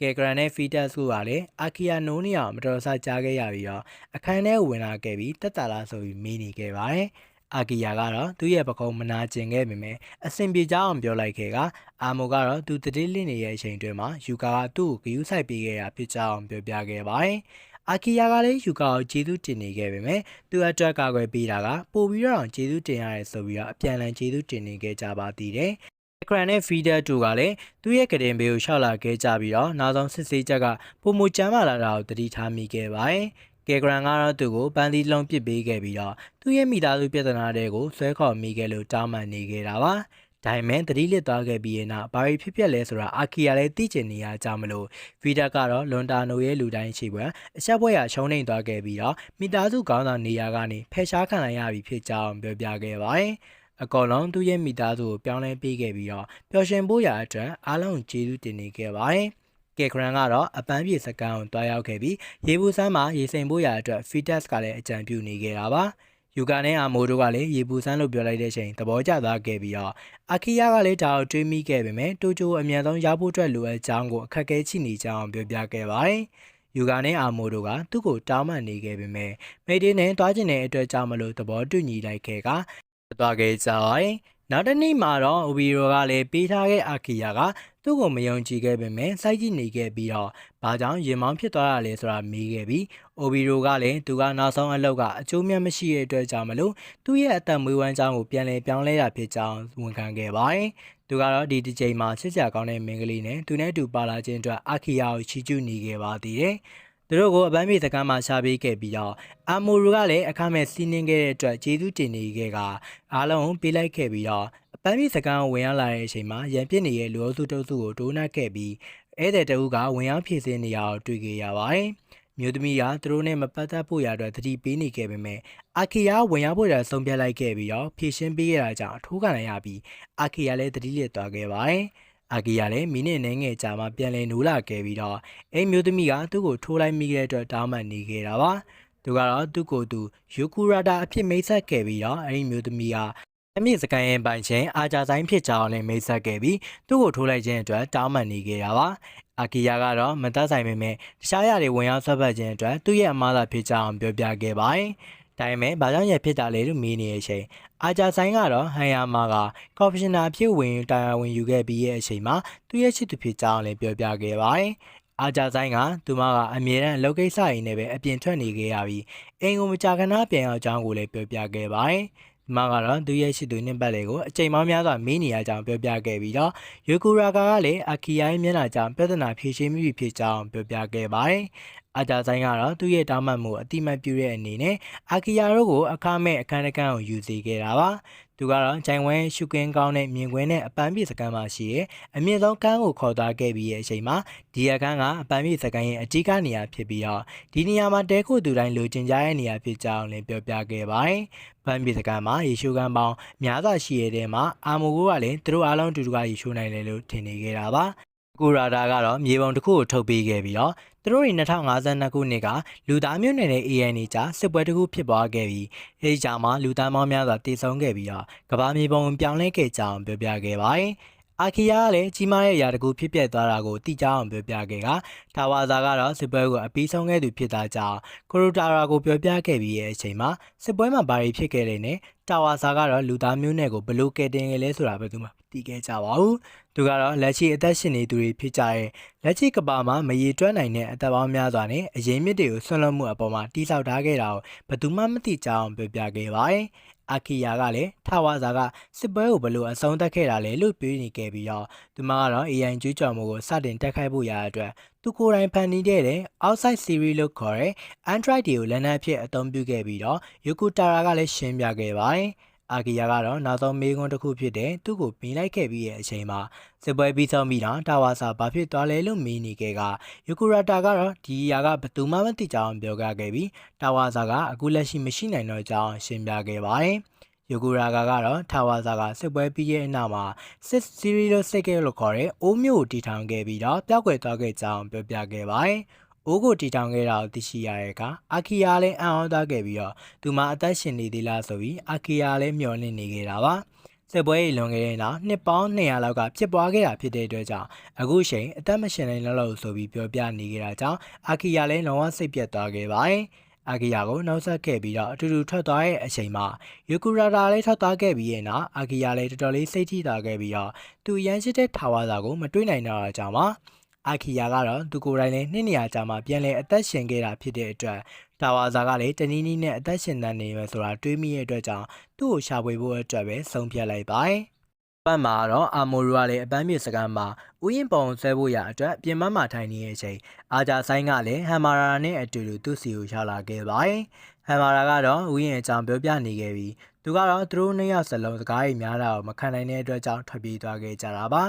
[SPEAKER 2] ကဲဂရန်နဲ့ဖီတက်စ်ကလည်းအာကီယာနိုးနီအောင်မတော်ဆကြားခဲ့ရပြီးတော့အခန်းထဲဝင်လာခဲ့ပြီးတက်တာလားဆိုပြီးမေးနေခဲ့ပါတယ်အာကီယာကတော့သူ့ရဲ့ပကုံးမနာကျင်ခဲ့ပေမဲ့အဆင်ပြေကြအောင်ပြောလိုက်ခဲ့ကအာမိုကတော့သူတတိလစ်နေတဲ့အချိန်တွင်မှာယူကာကသူ့ကိုဂယူးဆိုင်ပေးခဲ့တာဖြစ်ကြောင်းပြောပြခဲ့ပါတယ်အာကီယာကလည်းယူကာကိုကျေးဇူးတင်နေခဲ့ပေမဲ့သူ့အတွက်ကာကွယ်ပေးတာကပို့ပြီးတော့ကျေးဇူးတင်ရတယ်ဆိုပြီးတော့အပြန်အလှန်ကျေးဇူးတင်နေခဲ့ကြပါသေးတယ် ခရန်နဲ့ဖီဒါတူကလည်းသူ့ရဲ့ကတင်ဘေးကိုရှောက်လာခဲ့ကြပြီးတော့နောက်ဆုံးစစ်ဆေးချက်ကပုံမကျမ်းမာလာတာကိုတတိထားမိခဲ့ပါတယ်။ကယ်ဂရန်ကတော့သူ့ကိုပန်းသီးလုံးပစ်ပေးခဲ့ပြီးတော့သူ့ရဲ့မိသားစုပြဿနာတွေကိုဆွဲခေါ်မိခဲ့လို့တောင်းပန်နေခဲ့တာပါ။ဒါပေမဲ့တတိလစ်သွားခဲ့ပြီးရင်တော့ဘာတွေဖြစ်လဲဆိုတာအာကီယာလည်းသိချင်နေရကြမလို့ဗီဒါကတော့လွန်တာနိုရဲ့လူတိုင်းရှိပွဲအချက်ပွဲရရှုံးနေသွားခဲ့ပြီးတော့မိသားစုကောင်းဆောင်နေရာကနေဖယ်ရှားခံလိုက်ရပြီဖြစ်ကြောင်းပြောပြခဲ့ပါတယ်။အကောလုံးသူ့ရဲ့မိသားစုကိုပြောင်းလဲပေးခဲ့ပြီးတော့ပျော်ရွှင်ဖို့ရာအတွက်အားလုံးကျေးဇူးတင်နေခဲ့ပါတယ်။ကယ်ခရန်ကတော့အပန်းပြေစကန်ကိုတွားရောက်ခဲ့ပြီးရေဘူးဆန်းမှာရေစိမ်ဖို့ရာအတွက်ဖီတက်စ်ကလည်းအကြံပြုနေခဲ့တာပါ။ယူကာနဲ့အာမိုတို့ကလည်းရေဘူးဆန်းလို့ပြောလိုက်တဲ့ချိန်သဘောကျသွားခဲ့ပြီးတော့အာခီယာကလည်းဒါကိုတွေးမိခဲ့ပေမဲ့တိုကျိုအမြန်ဆုံးရဖို့အတွက်လိုအပ်ကြောင်းကိုအခက်အခဲချိနေကြောင်းပြောပြခဲ့ပါတယ်။ယူကာနဲ့အာမိုတို့ကသူ့ကိုတောင်းပန်နေခဲ့ပေမဲ့မိတ်တင်းနဲ့တွားကျင်တဲ့အတွက်ကြောင့်မလို့သဘောတူညီလိုက်ခဲ့ကသွားခဲ့ကြပါတယ်။နောက်တစ်နေ့မှာတော့အိုဘီရိုကလည်းပေးထားတဲ့အာခီယာကသူ့ကိုမယုံကြည်ခဲ့ပေမဲ့စိုက်ကြည့်နေခဲ့ပြီးတော့ဘာကြောင့်ရင်မောင်းဖြစ်သွားတာလဲဆိုတာမေးခဲ့ပြီးအိုဘီရိုကလည်းသူကနောက်ဆုံးအလုပ်ကအကျိုးမြတ်မရှိတဲ့အတွက်ကြောင့်မလို့သူ့ရဲ့အသက်မွေးဝမ်းကြောင်းကိုပြန်လည်ပြောင်းလဲတာဖြစ်ကြောင်းဝန်ခံခဲ့ပါတယ်။သူကတော့ဒီတစ်ချိန်မှာချစ်စရာကောင်းတဲ့မင်းကလေးနဲ့သူနဲ့အတူပါလာခြင်းအတွက်အာခီယာကိုချီးကျူးနေခဲ့ပါသေးတယ်။သူတို့ကိုအပန်းပြေစကားမှာရှာပေးခဲ့ပြီးတော့အာမိုရူကလည်းအခမဲ့စီးနှင်းခဲ့တဲ့အတွက်ကျေးဇူးတင်နေခဲ့ကအားလုံးကိုပေးလိုက်ခဲ့ပြီးတော့အပန်းပြေစကားကိုဝင်ရောက်လာတဲ့အချိန်မှာရန်ပြစ်နေတဲ့လူအုပ်စုတုပ်စုကိုတိုးနှက်ခဲ့ပြီးဧည့်သည်တဦးကဝင်ရောက်ဖြည့်ဆင်းနေရအောင်တွေ့ခဲ့ရပါတယ်။မြို့သမီးကသူတို့နဲ့မပတ်သက်ဖို့ရအတွက်သတိပေးနေခဲ့ပေမဲ့အာခီယာဝင်ရောက်ဖို့ရဆုံးဖြတ်လိုက်ခဲ့ပြီးတော့ဖြည့်ရှင်းပေးရတာကြောင့်အထိုးခံလိုက်ရပြီးအာခီယာလည်းသတိလစ်သွားခဲ့ပါတယ်။အာကီယာလည်းမိနစ်နဲ့ငယ်ကြာမှပြန်လည်နိုးလာခဲ့ပြီးတော့အိမ်မျိုးသမီးကသူ့ကိုထိုးလိုက်မိတဲ့အတွက်တောင်းပန်နေခဲ့တာပါသူကတော့သူ့ကိုယ်သူယူကူရာတာအဖြစ်မိတ်ဆက်ခဲ့ပြီးတော့အဲ့ဒီမျိုးသမီးကအမြင့်စကန်ရင်ပိုင်ချင်းအာဂျာဆိုင်ဖြစ်ကြောင်းလည်းမိတ်ဆက်ခဲ့ပြီးသူ့ကိုထိုးလိုက်ခြင်းအတွက်တောင်းပန်နေခဲ့တာပါအာကီယာကတော့မသက်ဆိုင်ပေမဲ့တခြားရတွေဝင်ရောက်ဆက်ဖက်ခြင်းအတွက်သူ့ရဲ့အမားသာဖြစ်ကြောင်းပြောပြခဲ့ပါတယ်ဒါပေမဲ့ဘာကြောင့်ရဖြစ်တာလဲလို့မေးနေတဲ့အချိန်အာဂျာဆိုင်ကတော့ဟန်ယာမာကကော်ပရှင်နာဖြစ်ဝင်တာဝန်ယူခဲ့ပြီးရဲ့အချိန်မှာသူ့ရဲ့ချစ်သူဖြစ်ကြောင်းလည်းပြောပြခဲ့ပါတယ်။အာဂျာဆိုင်ကသူမကအမြဲတမ်းအလုပ်ကိစ္စရင်းနဲ့ပဲအပြင်ထွက်နေခဲ့ရပြီးအိမ်ကိုမကြာခဏပြန်ရောက်ကြောင်းကိုလည်းပြောပြခဲ့ပါတယ်။ဒီမှာကတော့သူရဲ့ချစ်သူနှစ်ပတ်လည်ကိုအချိန်မောင်းများစွာမေးနေရကြောင်းပြောပြခဲ့ပြီးတော့ယိုကူရာကာကလည်းအာကီယာရဲ့မျက်နှာကြောင့်ပြဿနာဖြေရှင်းမိဖြစ်ကြောင်းပြောပြခဲ့ပါတယ်။အာဂျာဆိုင်ကတော့သူ့ရဲ့တောင်းပန်မှုအတိမတ်ပြုတဲ့အနေနဲ့အာကီယာတို့ကိုအခမဲ့အခန်းတကန်းကိုယူစီခဲ့တာပါသူကတော့ဂျိုင်ဝဲရှုကင်းကောင်းတဲ့မြင်ကွင်းနဲ့အပန်းပြေစကန်မှာရှိတဲ့အမြင့်ဆုံးကန်းကိုခေါ်သွားခဲ့ပြီးရဲ့အချိန်မှာဒီအခန်းကအပန်းပြေစကန်ရဲ့အကြီးကနေရာဖြစ်ပြီးတော့ဒီနေရာမှာတဲခိုသူတိုင်းလိုချင်ကြတဲ့နေရာဖြစ်ကြောင်းလည်းပြောပြခဲ့ပါတယ်ပန်းပြေစကန်မှာရေရှိုးကန်းပေါင်းများစွာရှိရတဲ့မှာအာမိုကိုကလည်းသူတို့အားလုံးတူတူကရေရှိုးနိုင်တယ်လို့ထင်နေခဲ့တာပါကူရာတာကတော့မြေပုံတစ်ခုကိုထုတ်ပေးခဲ့ပြီးတော့သူတို့2052ခုနှစ်ကလူသားမျိုးနွယ်တဲ့ AI နေကြစစ်ပွဲတစ်ခုဖြစ်ပွားခဲ့ပြီးအဲဒီကြောင့်မှလူသားမောင်းများစွာတည်ဆုံခဲ့ပြီးတော့ကမ္ဘာမြေပုံပြောင်းလဲခဲ့ကြောင်းပြောပြခဲ့ပါတယ်။အာခီယာကလည်းကြီးမားတဲ့အရာတစ်ခုဖြစ်ပျက်သွားတာကိုသိကြအောင်ပြောပြခဲ့ကထာဝါဇာကတော့စစ်ပွဲကိုအပြီးဆုံးခဲ့သူဖြစ်တာကြောင့်ကိုရိုတာရာကိုပြောပြခဲ့ပြီးရဲ့အချိန်မှာစစ်ပွဲမှာဘာတွေဖြစ်ခဲ့လဲနဲ့ထာဝါဇာကတော့လူသားမျိုးနွယ်ကိုဘလို့ကယ်တင်ခဲ့လဲဆိုတာပဲသူမှသိခဲ့ကြပါဘူး။သူကတော့လက်ရှိအသက်ရှင်နေသူတွေဖြစ်ကြတဲ့လက်ရှိကဘာမှာမရေတွက်နိုင်တဲ့အသက်ပေါင်းများစွာနဲ့အရင်မြစ်တွေကိုဆွန့်လွတ်မှုအပေါ်မှာတိဆောက်ထားခဲ့တာကိုဘယ်သူမှမသိကြအောင်ပြောပြခဲ့ပါတယ်။အာခီယာကလည်းထာဝါဇာကစစ်ပွဲကိုဘလို့အဆုံးသတ်ခဲ့တာလဲလို့ပြောနေခဲ့ပြီးတော့သူမကတော့ AI ကျွေးကြော်မှုကိုစတင်တက်ခိုက်ဖို့ရတဲ့အတွက်သူကိုယ်တိုင်ဖန်တီးတဲ့ Outside Series လို့ခေါ်တဲ့ Android တွေကိုလက်နက်အဖြစ်အသုံးပြုခဲ့ပြီးတော့ယိုကူတာရာကလည်းရှင်းပြခဲ့ပါတယ်။အာကီယာကတော့နောက်ဆုံးမေးခွန်းတစ်ခုဖြစ်တဲ့သူ့ကိုပြင်လိုက်ခဲ့ပြီးရဲ့အချိန်မှာစစ်ပွဲပြီးဆုံးပြီးတော့တာဝါစာဘာဖြစ်သွားလဲလို့မေးနေခဲ့ကယိုကူရာတာကတော့ဒီအရာကဘယ်သူမှမသိကြအောင်ပြောခဲ့ပြီးတာဝါစာကအခုလက်ရှိမရှိနိုင်တော့ကြောင်းရှင်းပြခဲ့ပါတယ်။ယိုကူရာကာကတော့ထာဝါဇာကစစ်ပွဲပြီးရဲ့အနောက်မှာစစ်စီရီလိုစိတ်ကဲလို့ခေါ်တဲ့အိုးမျိုးကိုတီထောင်ခဲ့ပြီးတော့ပျောက်ကွယ်သွားခဲ့ကြောင်းပြောပြခဲ့ပါတယ်။အိုးကိုတီထောင်ခဲ့တာကိုသိရှိရတဲ့အခါအာခီယာလည်းအံ့ဩသွားခဲ့ပြီးတော့သူမအသက်ရှင်နေသေးလားဆိုပြီးအာခီယာလည်းမျှော်လင့်နေခဲ့တာပါ။စစ်ပွဲကြီးလွန်ခဲ့တဲ့နောက်နှစ်ပေါင်း200လောက်ကဖြစ်ပွားခဲ့တာဖြစ်တဲ့အတွက်ကြောင့်အခုချိန်အသက်မရှင်နိုင်လို့ဆိုပြီးပြောပြနေခဲ့တာကြောင့်အာခီယာလည်းလုံးဝစိတ်ပြတ်သွားခဲ့ပါတယ်။အာဂီယာကိုနောက်ဆက်ခဲ့ပြီးတော့အတူတူထွက်သွားတဲ့အချိန်မှာယိုကူရာတာလည်းထွက်သွားခဲ့ပြီးရဲ့နောက်အာဂီယာလည်းတော်တော်လေးစိတ်ထိသွားခဲ့ပြီးတော့သူရန်ရှိတဲ့ထာဝါစာကိုမတွေးနိုင်တော့တာကြောင့်ပါအာဂီယာကတော့သူကိုယ်တိုင်လည်းနှစ်နေရာကြာမှပြန်လဲအသက်ရှင်ခဲ့တာဖြစ်တဲ့အတွက်ထာဝါစာကလည်းတနည်းနည်းနဲ့အသက်ရှင်နေမယ်ဆိုတာတွေးမိရဲ့အတွက်ကြောင့်သူ့ကိုရှာဖွေဖို့အတွက်ပဲဆုံးဖြတ်လိုက်ပါတယ် ပတ်မှာတော့အာမိုရူကလည်းအပန်းပြေစကားမှာဥယျာဉ်ပုံဆွဲဖို့ရအတွက်ပြင်ပမှာထိုင်နေတဲ့အချိန်အာဂျာဆိုင်ကလည်းဟမ်မာရာနဲ့အတူတူသူ့စီကိုရောက်လာခဲ့ပါတယ်ဟမ်မာရာကတော့ဥယျာဉ်အကြောင်းပြောပြနေခဲ့ပြီးသူကတော့သူတို့နှစ်ယောက်စလုံးစကားတွေများတာကိုမခံနိုင်တဲ့အတွက်ကြောင့်ထွက်ပြေးသွားခဲ့ကြတာပါ